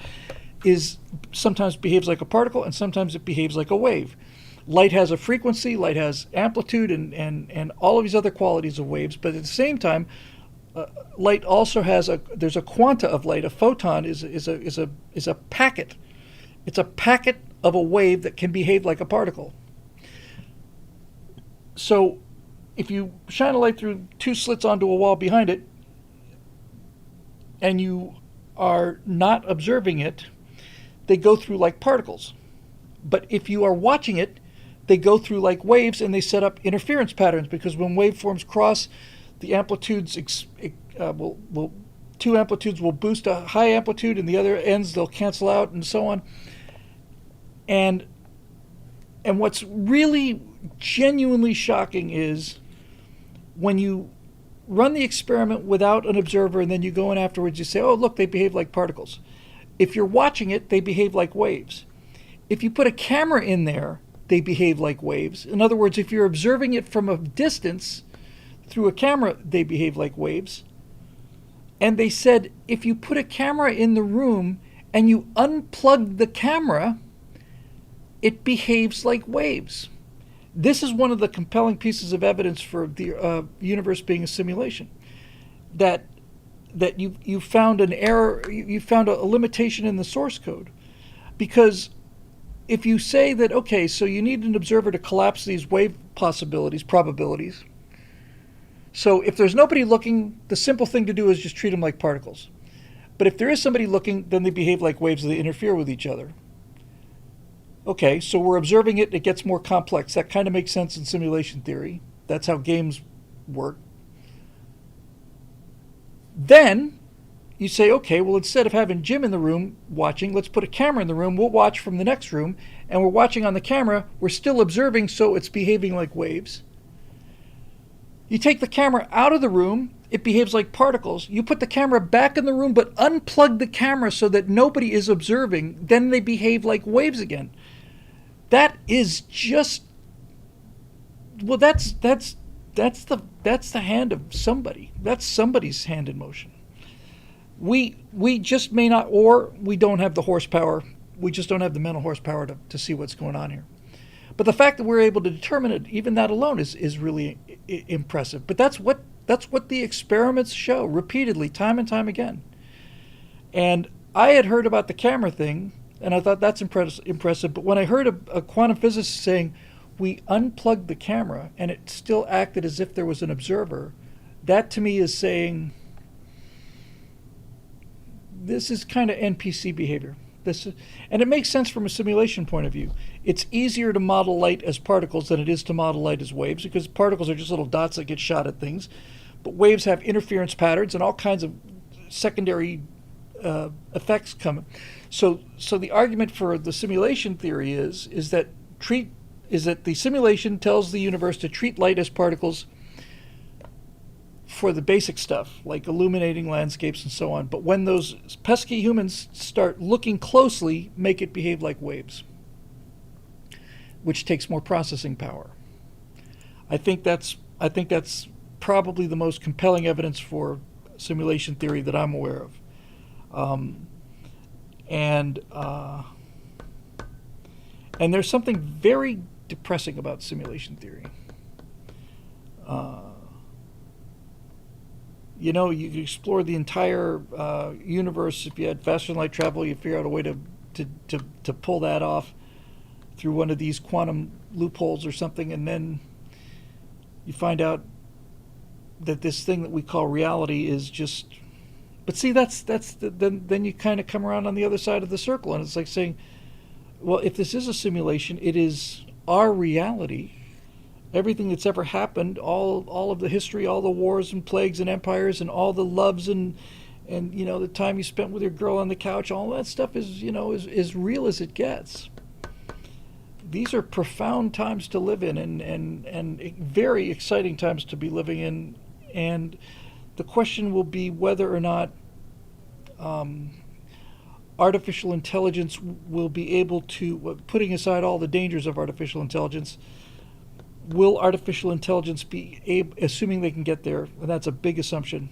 sometimes behaves like a particle and sometimes it behaves like a wave. Light has a frequency, light has amplitude and all of these other qualities of waves, but at the same time, light also has there's a quanta of light. A photon is a packet. It's a packet of a wave that can behave like a particle. So if you shine a light through two slits onto a wall behind it, and you are not observing it, they go through like particles. But if you are watching it, they go through like waves and they set up interference patterns, because when waveforms cross, the amplitudes will two amplitudes will boost a high amplitude, and the other ends they'll cancel out, and so on. And what's really genuinely shocking is when you run the experiment without an observer, and then you go in afterwards, you say, oh, look, they behave like particles. If you're watching it, they behave like waves. If you put a camera in there, they behave like waves. In other words, if you're observing it from a distance through a camera, they behave like waves. And they said, if you put a camera in the room and you unplug the camera, it behaves like waves. This is one of the compelling pieces of evidence for the universe being a simulation. That you found an error, you found a limitation in the source code. Because if you say that, okay, so you need an observer to collapse these wave probabilities. So if there's nobody looking, the simple thing to do is just treat them like particles. But if there is somebody looking, then they behave like waves, they interfere with each other. Okay, so we're observing it, it gets more complex. That kind of makes sense in simulation theory. That's how games work. Then you say, okay, well, instead of having Jim in the room watching, let's put a camera in the room. We'll watch from the next room, and we're watching on the camera. We're still observing, so it's behaving like waves. You take the camera out of the room, it behaves like particles. You put the camera back in the room, but unplug the camera so that nobody is observing. Then they behave like waves again. That is just, well, that's the hand of somebody. That's somebody's hand in motion. We just may not, or we don't have the horsepower. We just don't have the mental horsepower to see what's going on here. But the fact that we're able to determine it, even that alone, is really impressive. But that's what the experiments show repeatedly, time and time again. And I had heard about the camera thing, and I thought that's impressive. But when I heard a quantum physicist saying, we unplugged the camera and it still acted as if there was an observer, that to me is saying, this is kind of NPC behavior. And it makes sense from a simulation point of view. It's easier to model light as particles than it is to model light as waves, because particles are just little dots that get shot at things. But waves have interference patterns and all kinds of secondary effects coming. So the argument for the simulation theory is that the simulation tells the universe to treat light as particles for the basic stuff, like illuminating landscapes and so on. But when those pesky humans start looking closely, make it behave like waves, which takes more processing power. I think that's probably the most compelling evidence for simulation theory that I'm aware of. And there's something very depressing about simulation theory. You explore the entire universe. If you had faster than light travel, you figure out a way to pull that off through one of these quantum loopholes or something, and then you find out that this thing that we call reality is just. But see, then you kind of come around on the other side of the circle, and it's like saying, well, if this is a simulation, it is our reality. Everything that's ever happened, all of the history, all the wars and plagues and empires, and all the loves and the time you spent with your girl on the couch, all that stuff is as real as it gets. These are profound times to live in, and very exciting times to be living in. And the question will be whether or not artificial intelligence will be able to, putting aside all the dangers of artificial intelligence, will artificial intelligence be able, assuming they can get there, and that's a big assumption,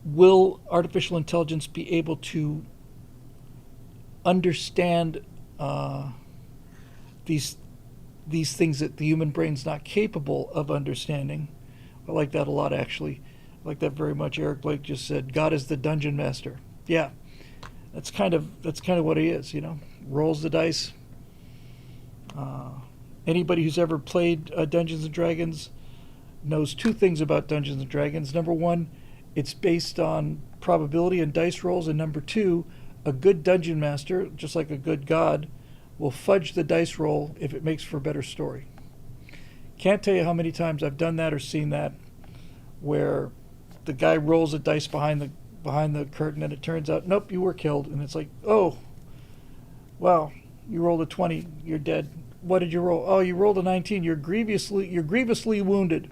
will artificial intelligence be able to understand these things that the human brain's not capable of understanding? I like that a lot, actually. I like that very much. Eric Blake just said, God is the dungeon master. Yeah, that's kind of what he is, rolls the dice. Anybody who's ever played Dungeons & Dragons knows two things about Dungeons & Dragons. Number one, it's based on probability and dice rolls. And number two, a good dungeon master, just like a good god, will fudge the dice roll if it makes for a better story. Can't tell you how many times I've done that or seen that, where the guy rolls a dice behind the curtain and it turns out, nope, you were killed. And it's like, oh, well, you rolled a 20, you're dead. What did you roll? Oh, you rolled a 19. You're grievously wounded.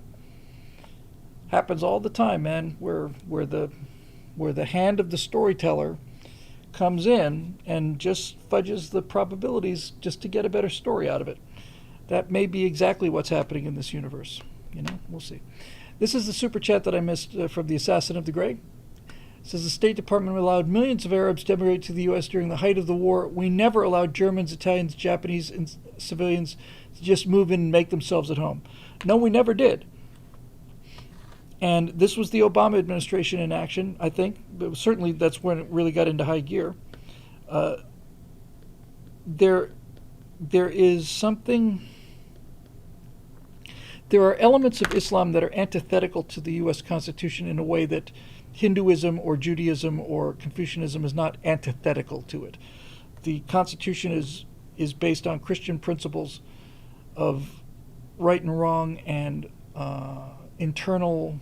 Happens all the time, man, where the hand of the storyteller comes in and just fudges the probabilities just to get a better story out of it. That may be exactly what's happening in this universe. We'll see. This is the super chat that I missed from the Assassin of the Grey. It says the State Department allowed millions of Arabs to emigrate to the U.S. during the height of the war. We never allowed Germans, Italians, Japanese, and civilians to just move in and make themselves at home. No, we never did. And this was the Obama administration in action, I think. But certainly that's when it really got into high gear. There is something... There are elements of Islam that are antithetical to the U.S. Constitution in a way that Hinduism or Judaism or Confucianism is not antithetical to it. The Constitution is based on Christian principles of right and wrong and internal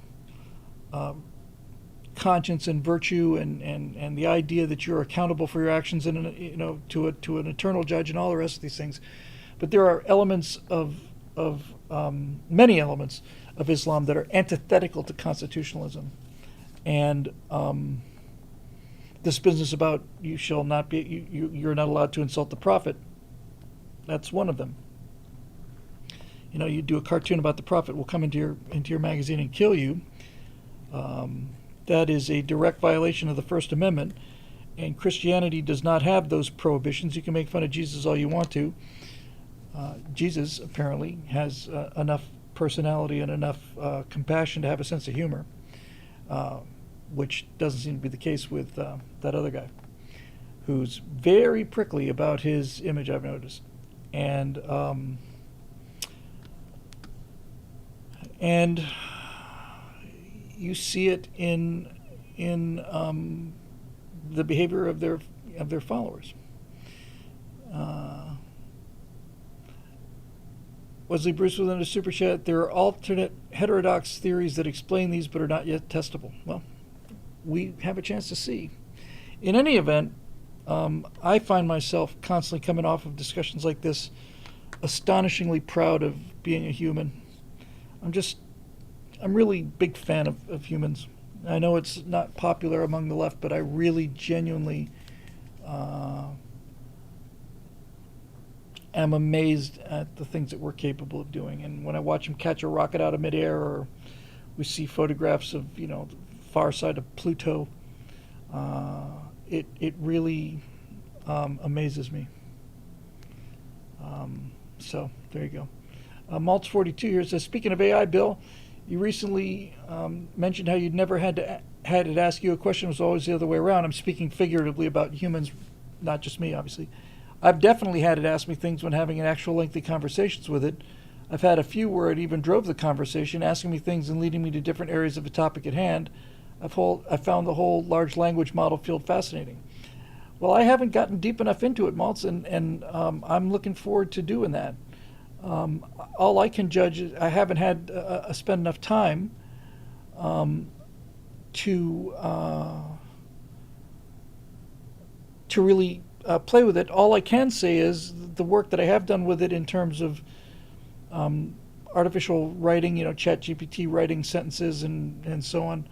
conscience and virtue and the idea that you're accountable for your actions and to an eternal judge and all the rest of these things. But there are elements of many elements of Islam that are antithetical to constitutionalism, and this business about you're not allowed to insult the Prophet. That's one of them. You do a cartoon about the Prophet, will come into your magazine and kill you. That is a direct violation of the First Amendment, and Christianity does not have those prohibitions. You can make fun of Jesus all you want to. Jesus apparently has enough personality and enough compassion to have a sense of humor, which doesn't seem to be the case with that other guy, who's very prickly about his image, I've noticed. And you see it in the behavior of their followers. Wesley Bruce within a super chat. There are alternate heterodox theories that explain these but are not yet testable. Well, we have a chance to see. In any event, I find myself constantly coming off of discussions like this astonishingly proud of being a human. I'm really big fan of humans. I know it's not popular among the left, but I really genuinely am amazed at the things that we're capable of doing. And when I watch them catch a rocket out of midair, or we see photographs of the far side of Pluto, it really amazes me. So there you go. Maltz42 here says, speaking of AI, Bill, you recently mentioned how you'd never had it ask you a question. It was always the other way around. I'm speaking figuratively about humans, not just me, obviously. I've definitely had it ask me things when having an actual lengthy conversations with it. I've had a few where it even drove the conversation, asking me things and leading me to different areas of the topic at hand. I found the whole large language model field fascinating. Well, I haven't gotten deep enough into it, Maltz, and I'm looking forward to doing that. All I can judge is I haven't had spend enough time to really play with it. All I can say is the work that I have done with it in terms of artificial writing, ChatGPT writing sentences and so on,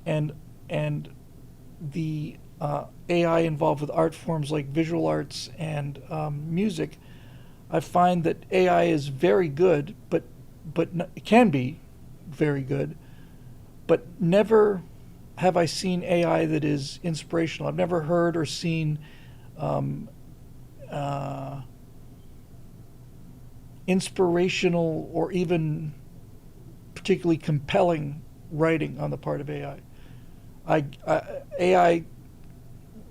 and the AI involved with art forms like visual arts and music. I find that AI is very good, but it can be very good, but never have I seen AI that is inspirational. I've never heard or seen inspirational or even particularly compelling writing on the part of AI. AI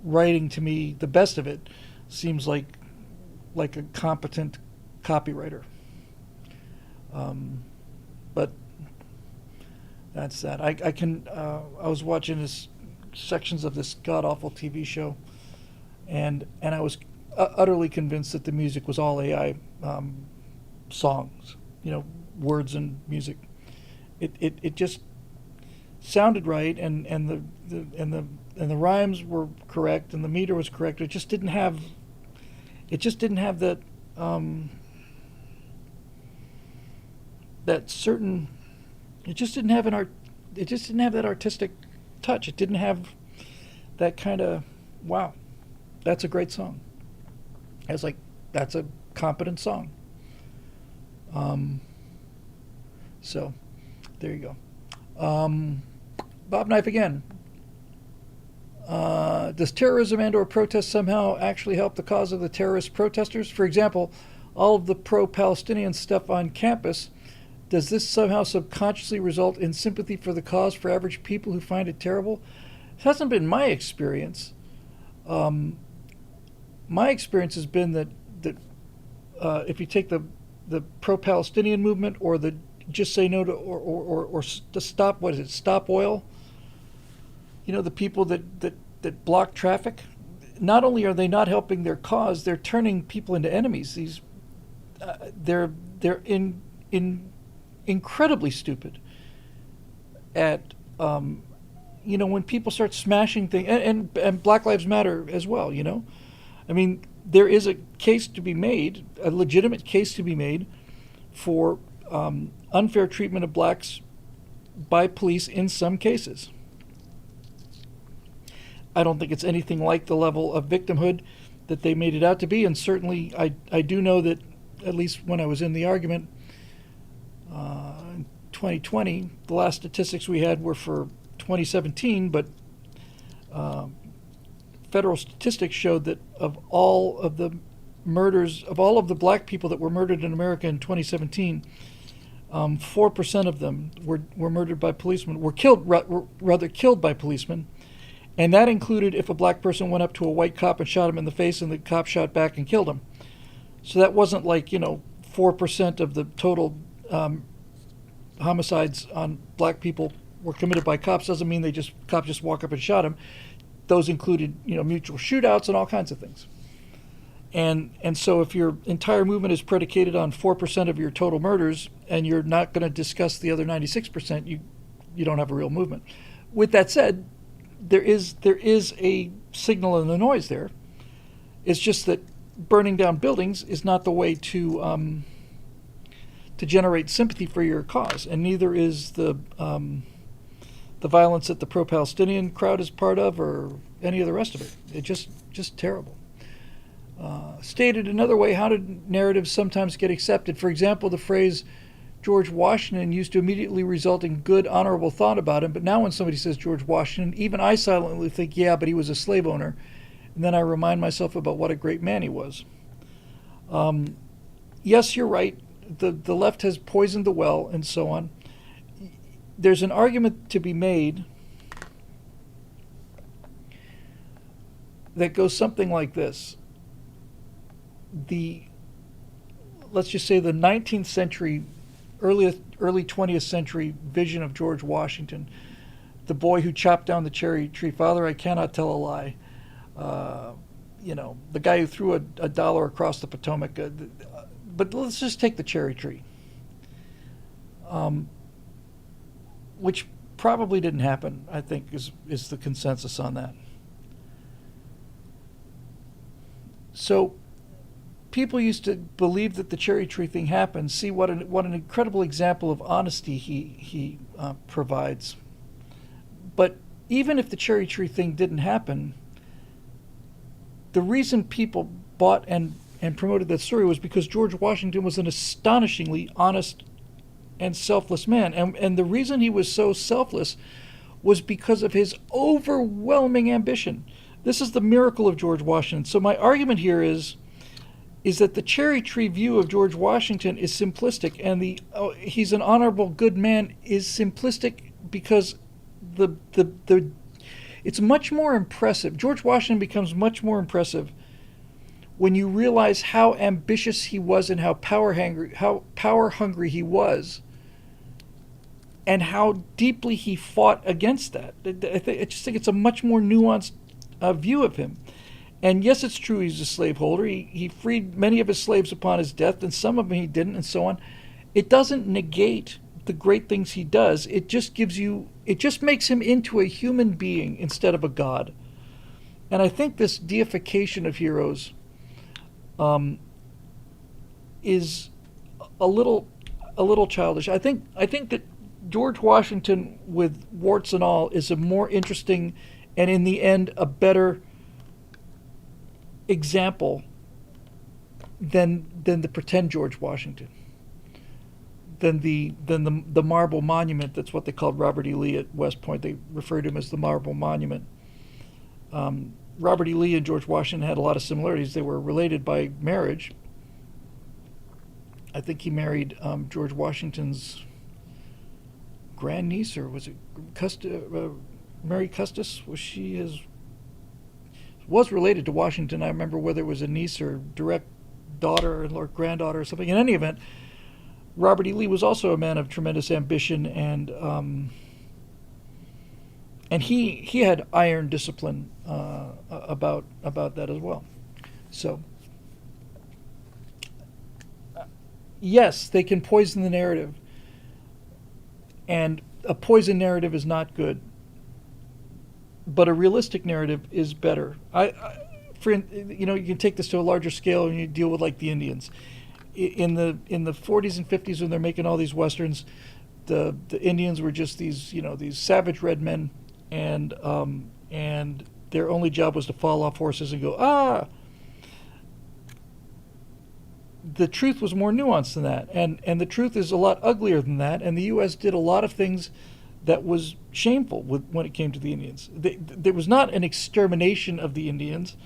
writing, to me, the best of it seems like a competent copywriter. But that's that. I was watching sections of this god awful TV show, and I utterly convinced that the music was all AI songs, words and music. It just sounded right, and the rhymes were correct, and the meter was correct. It just didn't have that that certain. It just didn't have It just didn't have that artistic touch. It didn't have that kind of wow. That's a great song. I was like, that's a competent song. So, there you go. Bob Knife again. Does terrorism and/or protest somehow actually help the cause of the terrorist protesters? For example, all of the pro-Palestinian stuff on campus. Does this somehow subconsciously result in sympathy for the cause for average people who find it terrible? It hasn't been my experience. My experience has been that if you take the pro-Palestinian movement or the just say no to or to stop, what is it, stop oil, the people that block traffic, not only are they not helping their cause, they're turning people into enemies. They're incredibly stupid at when people start smashing things, and Black Lives Matter as well. I mean, there is a case to be made, a legitimate case to be made for unfair treatment of blacks by police in some cases. I don't think it's anything like the level of victimhood that they made it out to be, and certainly I do know that, at least when I was in the argument in 2020, the last statistics we had were for 2017, but federal statistics showed that of all of the murders, of all of the black people that were murdered in America in 2017, 4% of them were murdered by policemen, were killed by policemen. And that included if a black person went up to a white cop and shot him in the face and the cop shot back and killed him. So that wasn't like, 4% of the total homicides on black people were committed by cops. Doesn't mean cops just walk up and shot him. Those included, mutual shootouts and all kinds of things. And so if your entire movement is predicated on 4% of your total murders and you're not going to discuss the other 96%, you don't have a real movement. With that said, there is a signal in the noise there. It's just that burning down buildings is not the way to generate sympathy for your cause, and neither is the violence that the pro-Palestinian crowd is part of, or any of the rest of it. It's just terrible. Stated another way, how did narratives sometimes get accepted? For example, the phrase George Washington used to immediately result in good, honorable thought about him, but now when somebody says George Washington, even I silently think, yeah, but he was a slave owner. And then I remind myself about what a great man he was. Yes, you're right. The left has poisoned the well and so on. There's an argument to be made that goes something like this. Let's just say the 19th century, early 20th century vision of George Washington, the boy who chopped down the cherry tree. Father, I cannot tell a lie. The guy who threw a dollar across the Potomac. But let's just take the cherry tree, which probably didn't happen, I think, is the consensus on that. So people used to believe that the cherry tree thing happened. See what an incredible example of honesty he provides. But even if the cherry tree thing didn't happen, the reason people bought and promoted that story was because George Washington was an astonishingly honest and selfless man. And the reason he was so selfless was because of his overwhelming ambition. This is the miracle of George Washington. So my argument here is that the cherry tree view of George Washington is simplistic, and he's an honorable good man is simplistic because it's much more impressive. George Washington becomes much more impressive when you realize how ambitious he was and how power hungry he was, and how deeply he fought against that. I just think it's a much more nuanced view of him. And yes, it's true he's a slaveholder. He freed many of his slaves upon his death, and some of them he didn't, and so on. It doesn't negate the great things he does. It just makes him into a human being instead of a god. And I think this deification of heroes is a little childish. I think that George Washington, with warts and all, is a more interesting and in the end a better example than the pretend George Washington, than the marble monument. That's what they called Robert E. Lee at West Point. They referred to him as the marble monument. Robert E. Lee and George Washington had a lot of similarities. They were related by marriage. I think he married George Washington's grandniece, or was it Mary Custis? Was related to Washington. I remember whether it was a niece or direct daughter or granddaughter or something. In any event, Robert E. Lee was also a man of tremendous ambition, and he had iron discipline about that as well. So yes, they can poison the narrative, and a poison narrative is not good. But a realistic narrative is better. You can take this to a larger scale, and you deal with like the Indians in the 40s and 50s when they're making all these westerns. The Indians were just these savage red men, and their only job was to fall off horses and go ah. The truth was more nuanced than that, and the truth is a lot uglier than that. And the U.S. did a lot of things that was shameful when it came to the Indians. There was not an extermination of the Indians.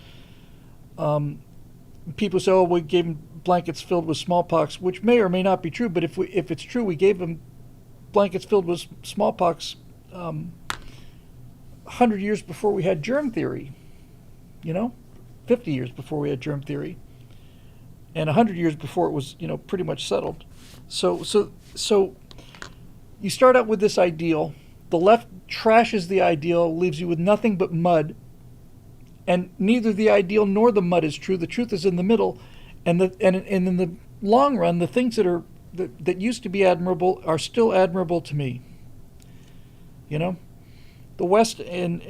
People say, "Oh, we gave them blankets filled with smallpox," which may or may not be true. But if it's true, we gave them blankets filled with smallpox 100 years before we had germ theory. 50 years before we had germ theory, and 100 years before it was pretty much settled. So you start out with this ideal. The left trashes the ideal, leaves you with nothing but mud. And neither the ideal nor the mud is true. The truth is in the middle. And in the long run, the things that used to be admirable are still admirable to me. The West and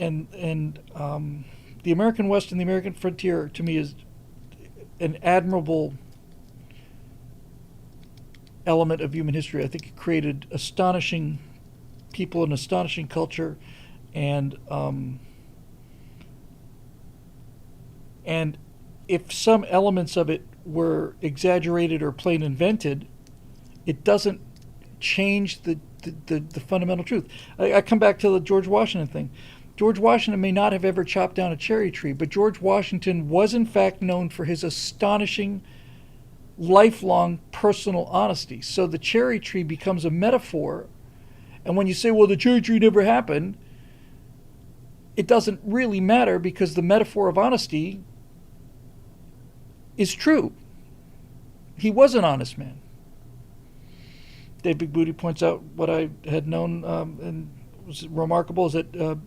the American West and the American frontier, to me, is an admirable element of human history. I think it created astonishing people, an astonishing culture, and if some elements of it were exaggerated or plain invented, it doesn't change the fundamental truth. I come back to the George Washington thing. George Washington may not have ever chopped down a cherry tree, but George Washington was in fact known for his astonishing lifelong personal honesty. So the cherry tree becomes a metaphor. And when you say, well, the cherry tree never happened, it doesn't really matter, because the metaphor of honesty is true. He was an honest man. Dave Big Booty points out what I had known and was remarkable is that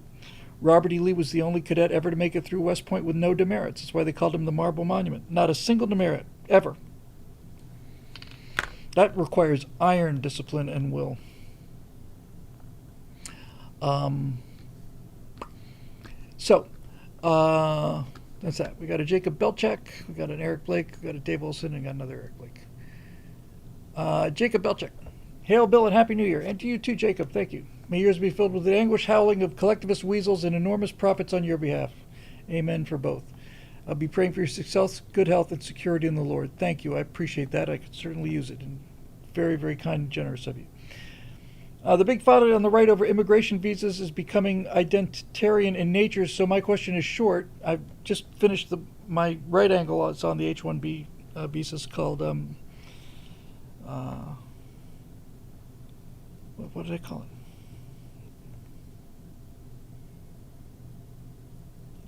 Robert E. Lee was the only cadet ever to make it through West Point with no demerits. That's why they called him the Marble Monument. Not a single demerit, ever. That requires iron discipline and will. That's that. We got a Jacob Belchak, we got an Eric Blake, we got a Dave Olson, and got another Eric Blake. Jacob Belchak. Hail, Bill, and Happy New Year. And to you too, Jacob. Thank you. May yours be filled with the anguish howling of collectivist weasels and enormous profits on your behalf. Amen for both. I'll be praying for your success, good health, and security in the Lord. Thank you. I appreciate that. I could certainly use it. And very, very kind and generous of you. The big fight on the right over immigration visas is becoming identitarian in nature, so my question is short. I've just finished my right angle. It's on the H-1B visas called, what did I call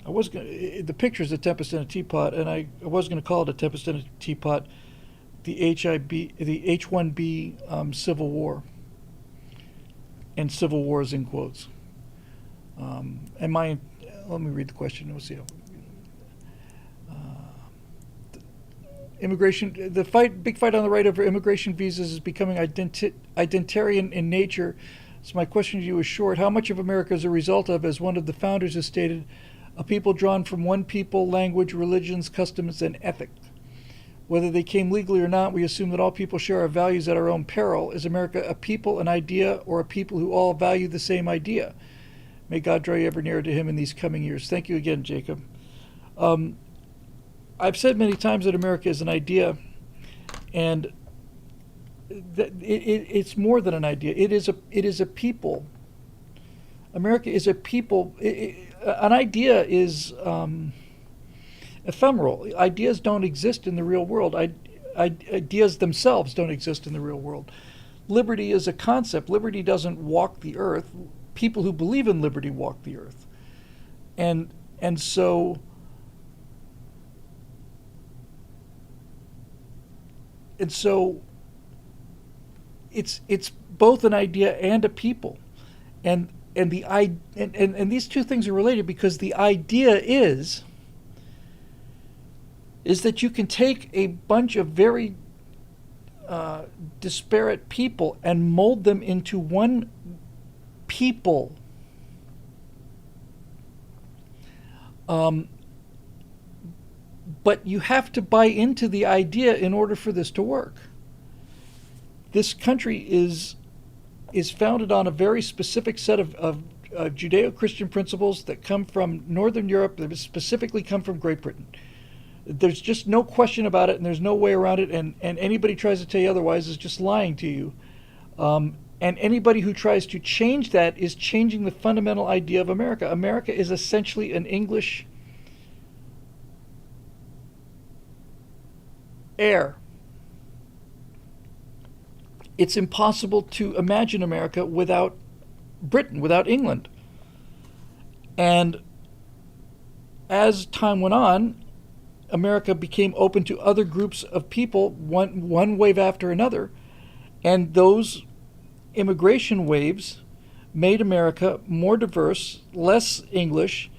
it? The picture's a tempest in a teapot, and I was going to call it a tempest in a teapot, the H-1B Civil War. And civil wars in quotes. Let me read the question. We'll see. immigration. The big fight on the right over immigration visas is becoming identitarian in nature. So my question to you is short: how much of America is a result of, as one of the founders has stated, a people drawn from one people, language, religions, customs, and ethic? Whether they came legally or not, we assume that all people share our values at our own peril. Is America a people, an idea, or a people who all value the same idea? May God draw you ever nearer to him in these coming years. Thank you again, Jacob. I've said many times that America is an idea, and it's more than an idea. It is a people. America is a people. An idea is ephemeral. Ideas don't exist in the real world. Ideas themselves don't exist in the real world. Liberty is a concept. Liberty doesn't walk the earth. People who believe in liberty walk the earth. And so it's both an idea and a people. And these two things are related, because the idea is that you can take a bunch of very disparate people and mold them into one people. But you have to buy into the idea in order for this to work. This country is founded on a very specific set of Judeo-Christian principles that come from Northern Europe, that specifically come from Great Britain. There's just no question about it, and there's no way around it, and anybody tries to tell you otherwise is just lying to you. And anybody who tries to change that is changing the fundamental idea of America. America is essentially an English heir. It's impossible to imagine America without Britain, without England. And as time went on, America became open to other groups of people, one wave after another, and those immigration waves made America more diverse, less English,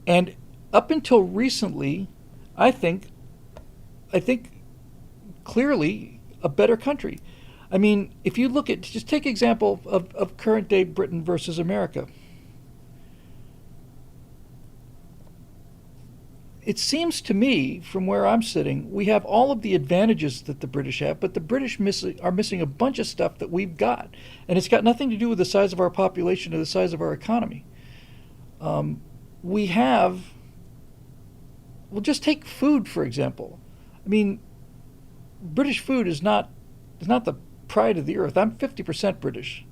and up until recently, I think clearly a better country. I mean, if you look at, just take example of current day Britain versus America. It seems to me, from where I'm sitting, we have all of the advantages that the British have, but the British are missing a bunch of stuff that we've got. And it's got nothing to do with the size of our population or the size of our economy. We have, well, just take food, for example. I mean, British food is not the pride of the earth. I'm 50% British,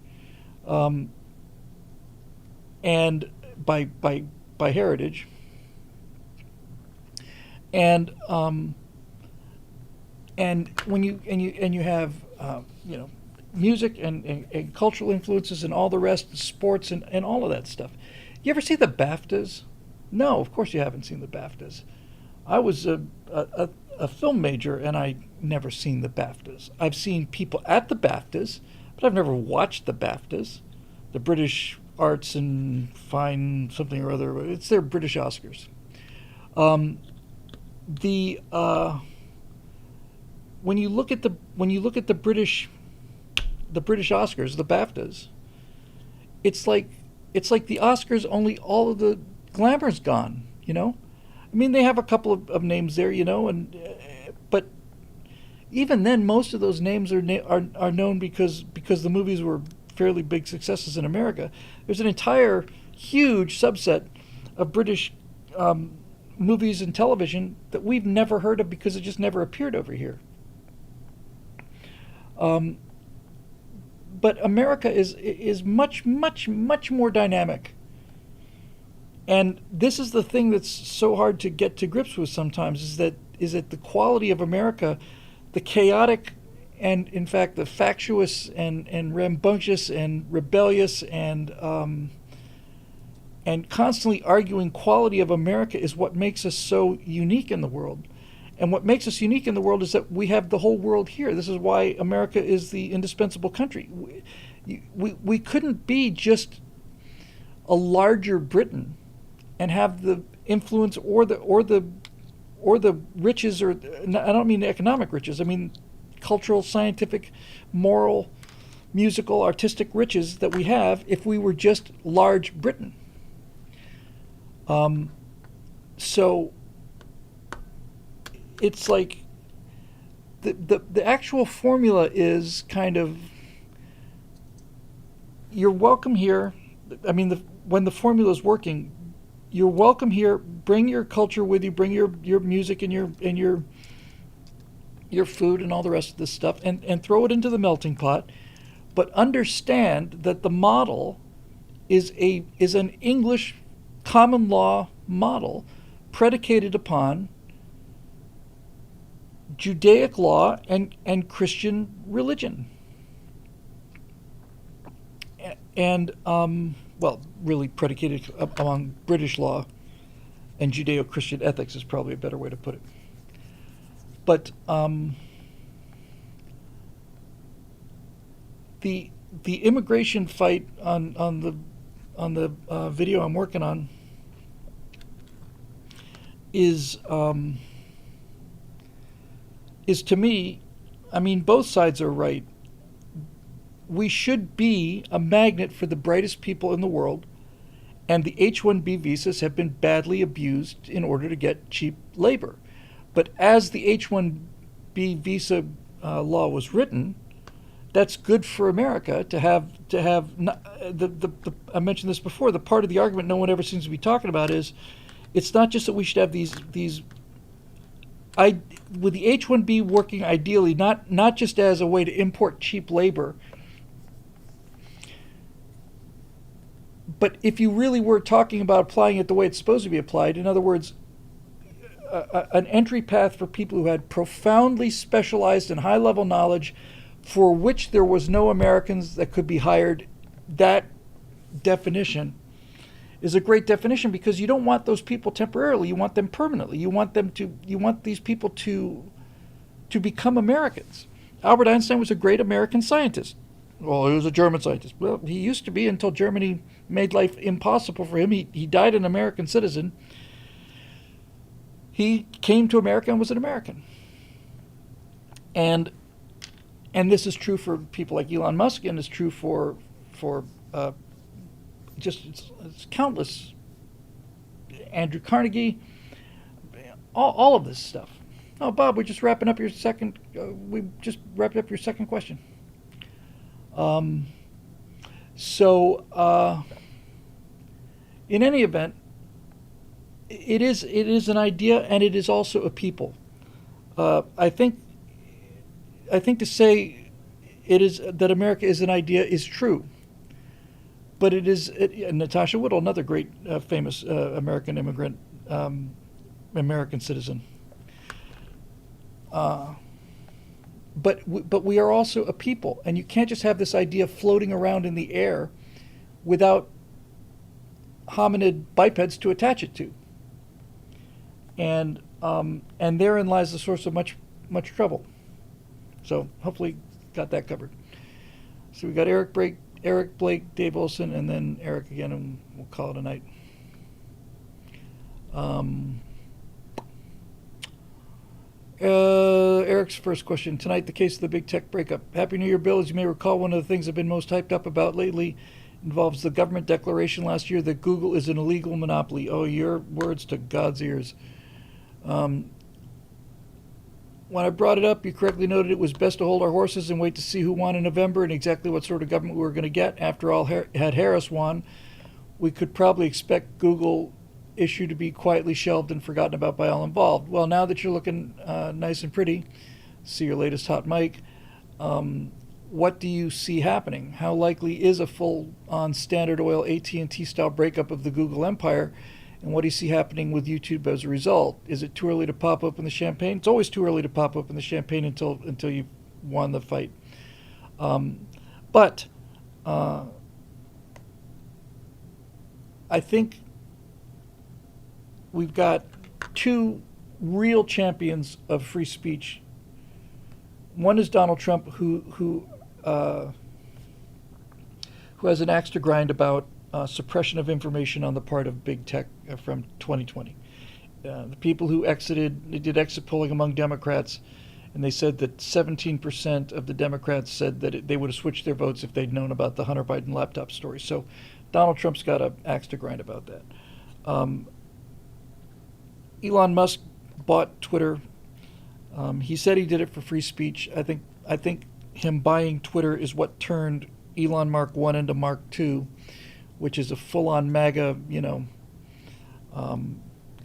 and by heritage. And when you have music and cultural influences and all the rest, sports and all of that stuff. You ever see the BAFTAs? No, of course you haven't seen the BAFTAs. I was a film major, and I never seen the BAFTAs. I've seen people at the BAFTAs, but I've never watched the BAFTAs, the British Arts and Fine something or other. It's their British Oscars. When you look at the British Oscars, the BAFTAs, it's like the Oscars, only all of the glamour's gone. I mean, they have a couple of names there, but even then, most of those names are known because the movies were fairly big successes in America. There's an entire huge subset of British movies and television that we've never heard of because it just never appeared over here. But America is much, much, much more dynamic. And this is the thing that's so hard to get to grips with sometimes, is that the quality of America, the chaotic and, in fact, the factious and rambunctious and rebellious and constantly arguing quality of America is what makes us so unique in the world. And what makes us unique in the world is that we have the whole world here. This is why America is the indispensable country. We couldn't be just a larger Britain and have the influence or the the riches, or I don't mean economic riches. I mean cultural, scientific, moral, musical, artistic riches that we have if we were just large Britain. So it's like the actual formula is kind of, you're welcome here. I mean, when the formula is working, you're welcome here. Bring your culture with you. Bring your music and your food and all the rest of this stuff, and throw it into the melting pot. But understand that the model is an English common law model predicated upon Judaic law and Christian religion. And, well, really predicated among British law and Judeo-Christian ethics is probably a better way to put it. But the immigration fight on the video I'm working on is to me, I mean, both sides are right. We should be a magnet for the brightest people in the world, and the H-1B visas have been badly abused in order to get cheap labor. But as the H-1B visa law was written, that's good for America to have I mentioned this before. The part of the argument no one ever seems to be talking about is, it's not just that we should have these with the H-1B working ideally, not just as a way to import cheap labor, but if you really were talking about applying it the way it's supposed to be applied, in other words, an entry path for people who had profoundly specialized and high-level knowledge for which there was no Americans that could be hired, that definition is a great definition, because you don't want those people temporarily. You want them permanently. You want these people to become Americans. Albert Einstein was a great American scientist. Well, he was a German scientist. Well, he used to be, until Germany made life impossible for him. He died an American citizen. He came to America and was an American. And this is true for people like Elon Musk, and it's true for it's countless. Andrew Carnegie, all of this stuff. Oh, Bob, we're just wrapping up your second. We just wrapped up your second question. In any event, it is an idea, and it is also a people. I think to say it is that America is an idea is true, but it is Natasha Woodall, another great famous American immigrant, American citizen. But we are also a people, and you can't just have this idea floating around in the air without hominid bipeds to attach it to. And therein lies the source of much trouble. So hopefully got that covered. So we got Eric Blake, Dave Olson, and then Eric again, and we'll call it a night. Eric's first question. Tonight, the case of the big tech breakup. Happy New Year, Bill. As you may recall, one of the things I've been most hyped up about lately involves the government declaration last year that Google is an illegal monopoly. Oh, your words to God's ears. When I brought it up, you correctly noted it was best to hold our horses and wait to see who won in November and exactly what sort of government we were going to get. After all, had Harris won, we could probably expect Google issue to be quietly shelved and forgotten about by all involved. Well, now that you're looking nice and pretty, see your latest hot mic, what do you see happening? How likely is a full-on Standard Oil AT&T style breakup of the Google empire? And what do you see happening with YouTube as a result? Is it too early to pop open the champagne? It's always too early to pop open the champagne until you've won the fight. But I think we've got two real champions of free speech. One is Donald Trump, who has an axe to grind about suppression of information on the part of big tech from 2020. the people who exited, they did exit polling among Democrats, and they said that 17% of the Democrats said that they would have switched their votes if they'd known about the Hunter Biden laptop story. So Donald Trump's got an axe to grind about that. Elon Musk bought Twitter. He said he did it for free speech. I think him buying Twitter is what turned Elon Mark 1 into Mark 2, which is a full-on MAGA,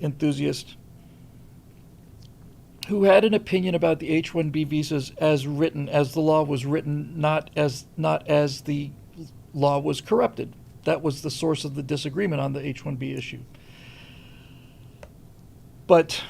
enthusiast who had an opinion about the H-1B visas as written, as the law was written, not as the law was corrupted. That was the source of the disagreement on the H-1B issue. But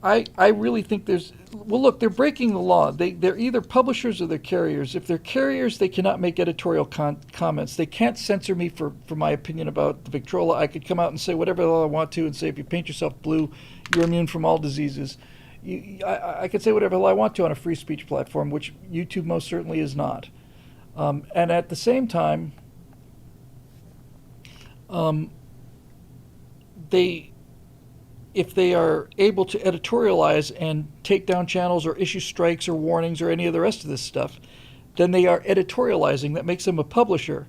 I really think look, they're breaking the law. They're either publishers or they're carriers. If they're carriers, they cannot make editorial comments. They can't censor me for my opinion about the Victrola. I could come out and say whatever the hell I want to and say, if you paint yourself blue, you're immune from all diseases. I could say whatever the hell I want to on a free speech platform, which YouTube most certainly is not. And at the same time, if they are able to editorialize and take down channels or issue strikes or warnings or any of the rest of this stuff, then they are editorializing. That makes them a publisher.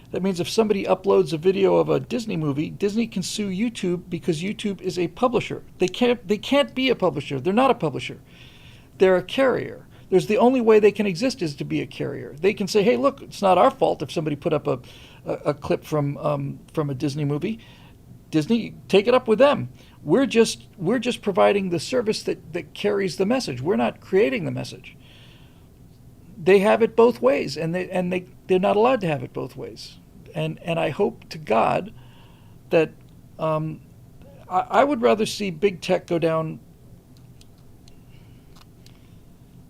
That means if somebody uploads a video of a Disney movie, Disney can sue YouTube because YouTube is a publisher. They can't be a publisher. They're not a publisher. They're a carrier. There's the only way they can exist is to be a carrier. They can say, hey, look, it's not our fault if somebody put up a clip from a Disney movie. Disney, take it up with them. We're just providing the service that carries the message. We're not creating the message. They have it both ways, and they're not allowed to have it both ways. And I hope to God that I would rather see big tech go down.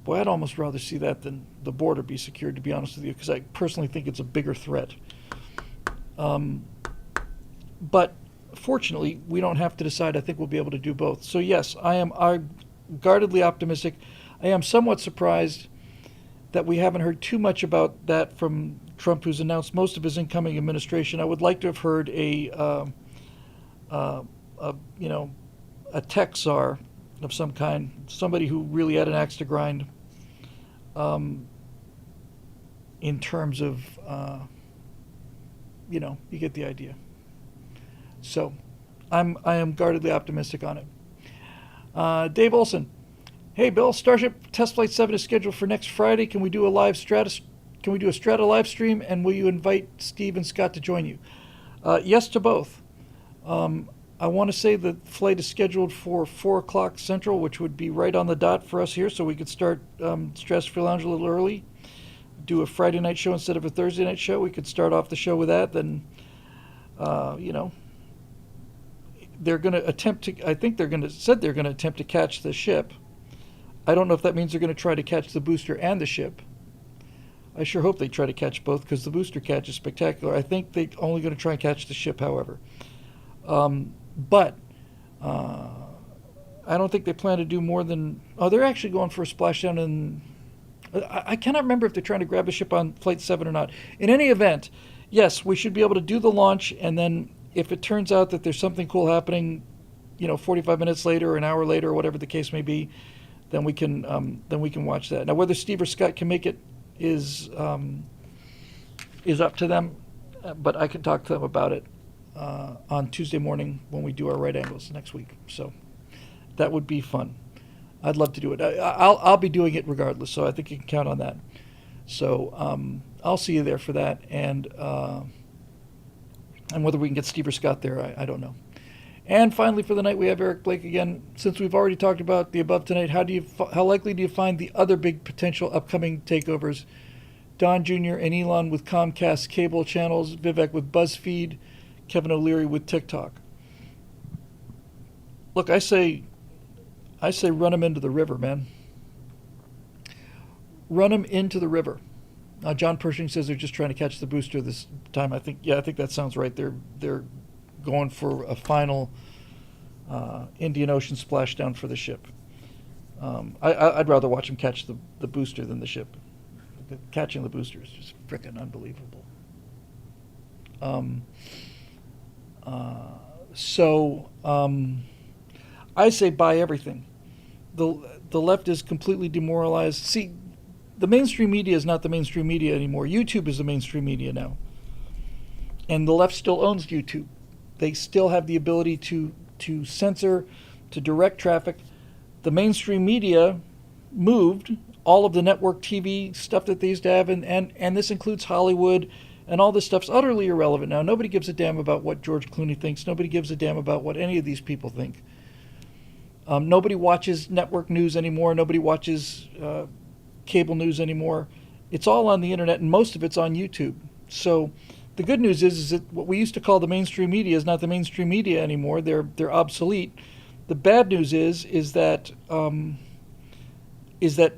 Boy, I'd almost rather see that than the border be secured, to be honest with you, because I personally think it's a bigger threat. But fortunately, we don't have to decide. I think we'll be able to do both. So yes, I'm guardedly optimistic. I am somewhat surprised that we haven't heard too much about that from Trump, who's announced most of his incoming administration. I would like to have heard a tech czar of some kind, somebody who really had an axe to grind in terms of, you get the idea. So I am guardedly optimistic on it. Dave Olson. Hey, Bill, Starship Test Flight 7 is scheduled for next Friday. Can we do a Strata live stream, and will you invite Steve and Scott to join you? Yes to both. I want to say the flight is scheduled for 4 o'clock Central, which would be right on the dot for us here, so we could start Stratosphere Lounge a little early, do a Friday night show instead of a Thursday night show. We could start off the show with that, then, they're going to attempt to, I think they're going to attempt to catch the ship. I don't know if that means they're going to try to catch the booster and the ship. I sure hope they try to catch both, because the booster catch is spectacular. I think they're only going to try and catch the ship, however. But I don't think they plan to do more than... Oh, they're actually going for a splashdown in... I cannot remember if they're trying to grab a ship on Flight 7 or not. In any event, yes, we should be able to do the launch, and then if it turns out that there's something cool happening, 45 minutes later or an hour later or whatever the case may be, then we can watch that. Now, whether Steve or Scott can make it is up to them, but I can talk to them about it on Tuesday morning when we do our right angles next week. So that would be fun. I'd love to do it. I'll be doing it regardless, so I think you can count on that. So I'll see you there for that, and whether we can get Steve or Scott there, I don't know. And finally, for the night, we have Eric Blake again. Since we've already talked about the above tonight, how likely do you find the other big potential upcoming takeovers? Don Jr. and Elon with Comcast cable channels, Vivek with BuzzFeed, Kevin O'Leary with TikTok. Look, I say run them into the river, man. Run them into the river. John Pershing says they're just trying to catch the booster this time. I think that sounds right. They're going for a final Indian Ocean splashdown for the ship. I'd rather watch them catch the booster than the ship. Catching the booster is just frickin' unbelievable. So I say buy everything. The left is completely demoralized. See, the mainstream media is not the mainstream media anymore. YouTube is the mainstream media now, and the left still owns YouTube. They still have the ability to censor, to direct traffic. The mainstream media moved all of the network TV stuff that they used to have, and this includes Hollywood, and all this stuff's utterly irrelevant now. Nobody gives a damn about what George Clooney thinks. Nobody gives a damn about what any of these people think. Nobody watches network news anymore. Nobody watches cable news anymore. It's all on the internet, and most of it's on YouTube. So the good news is that what we used to call the mainstream media is not the mainstream media anymore. They're obsolete. The bad news is that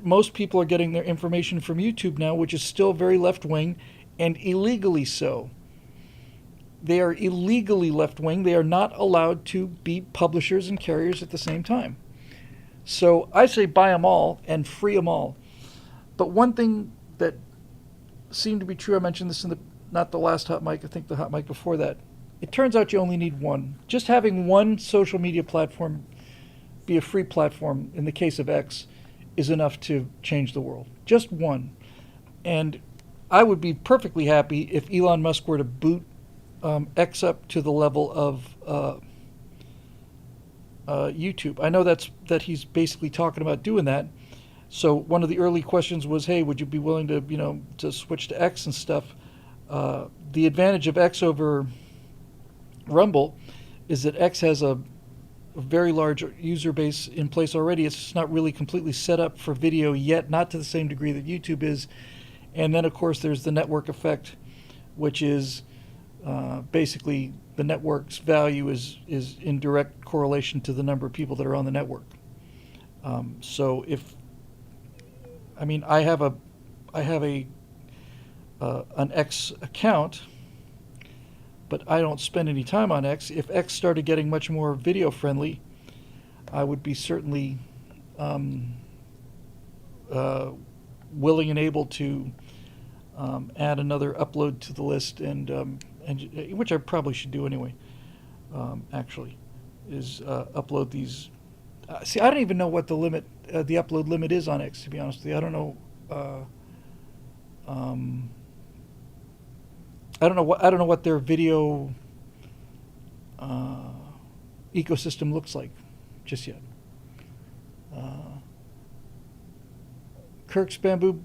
most people are getting their information from YouTube now, which is still very left wing, and illegally so. They are illegally left wing. They are not allowed to be publishers and carriers at the same time. So I say buy them all and free them all. But one thing that seemed to be true, I mentioned this in not the last hot mic, I think the hot mic before that. It turns out you only need one. Just having one social media platform be a free platform, in the case of X, is enough to change the world. Just one. And I would be perfectly happy if Elon Musk were to boot X up to the level of YouTube. I know that he's basically talking about doing that. So one of the early questions was, hey, would you be willing to, to switch to X and stuff? The advantage of X over Rumble is that X has a very large user base in place already. It's just not really completely set up for video yet, not to the same degree that YouTube is. And then, of course, there's the network effect, which is basically the network's value is in direct correlation to the number of people that are on the network. So I have an X account, but I don't spend any time on X. If X started getting much more video friendly, I would be certainly willing and able to add another upload to the list, and which I probably should do anyway. Actually, is upload these. See, I don't even know what the upload limit is on X. To be honest with you, I don't know. I don't know what their video ecosystem looks like just yet. Kirk's Bamboo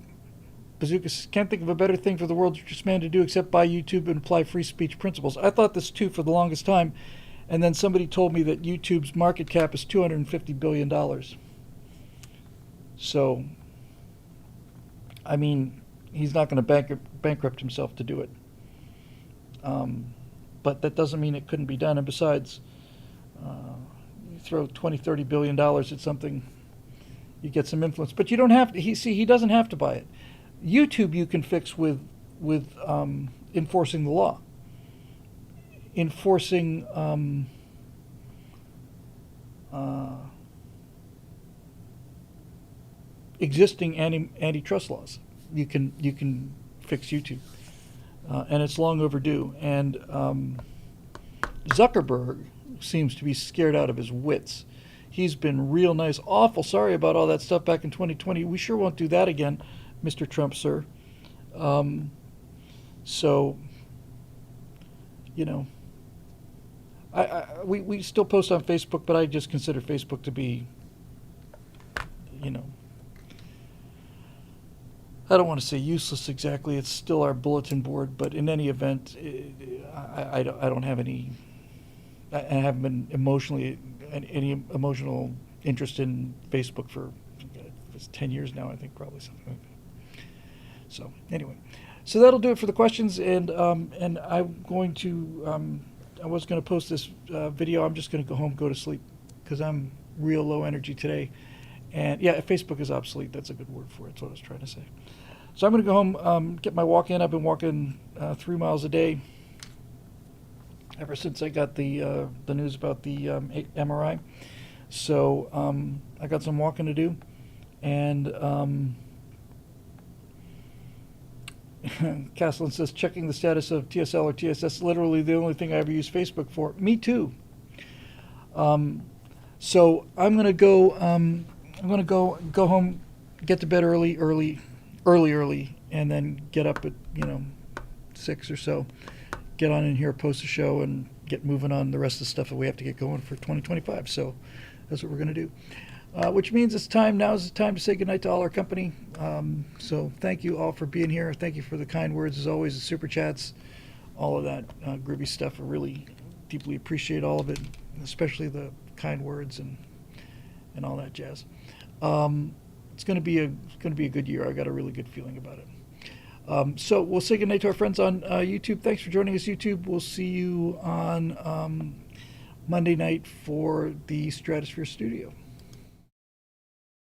Bazooka says, can't think of a better thing for the world's richest man to do except buy YouTube and apply free speech principles. I thought this too for the longest time, and then somebody told me that YouTube's market cap is $250 billion. So, I mean, he's not going to bankrupt himself to do it. But that doesn't mean it couldn't be done. And besides, you throw $20-30 billion at something, you get some influence. But you don't have to. He doesn't have to buy it. YouTube you can fix with enforcing the law, enforcing existing antitrust laws. You can fix YouTube. And it's long overdue. And Zuckerberg seems to be scared out of his wits. He's been real nice. Awful sorry about all that stuff back in 2020. We sure won't do that again, Mr. Trump, sir. So, we still post on Facebook, but I just consider Facebook to be, I don't want to say useless exactly. It's still our bulletin board, but in any event, I don't have any. I haven't been any emotional interest in Facebook for it's 10 years now. I think probably something like that. So anyway, so that'll do it for the questions, and I'm going to. I was going to post this video. I'm just going to go home, go to sleep, because I'm real low energy today. And yeah, Facebook is obsolete. That's a good word for it. That's what I was trying to say. So I'm going to go home, get my walk in. I've been walking 3 miles a day ever since I got the news about the MRI. So I got some walking to do. And Caslin says, checking the status of TSL or TSS, literally the only thing I ever use Facebook for. Me too. So I'm gonna go. I'm gonna go home, get to bed early, and then get up at 6 or so. Get on in here, post a show, and get moving on the rest of the stuff that we have to get going for 2025. So that's what we're gonna do. Which means it's time. Now is the time to say goodnight to all our company. So thank you all for being here. Thank you for the kind words as always, the super chats, all of that groovy stuff. I really deeply appreciate all of it, especially the kind words and all that jazz. It's going to be a good year. I got a really good feeling about it. So we'll say goodnight to our friends on YouTube. Thanks for joining us, YouTube. We'll see you on Monday night for the Stratosphere Studio.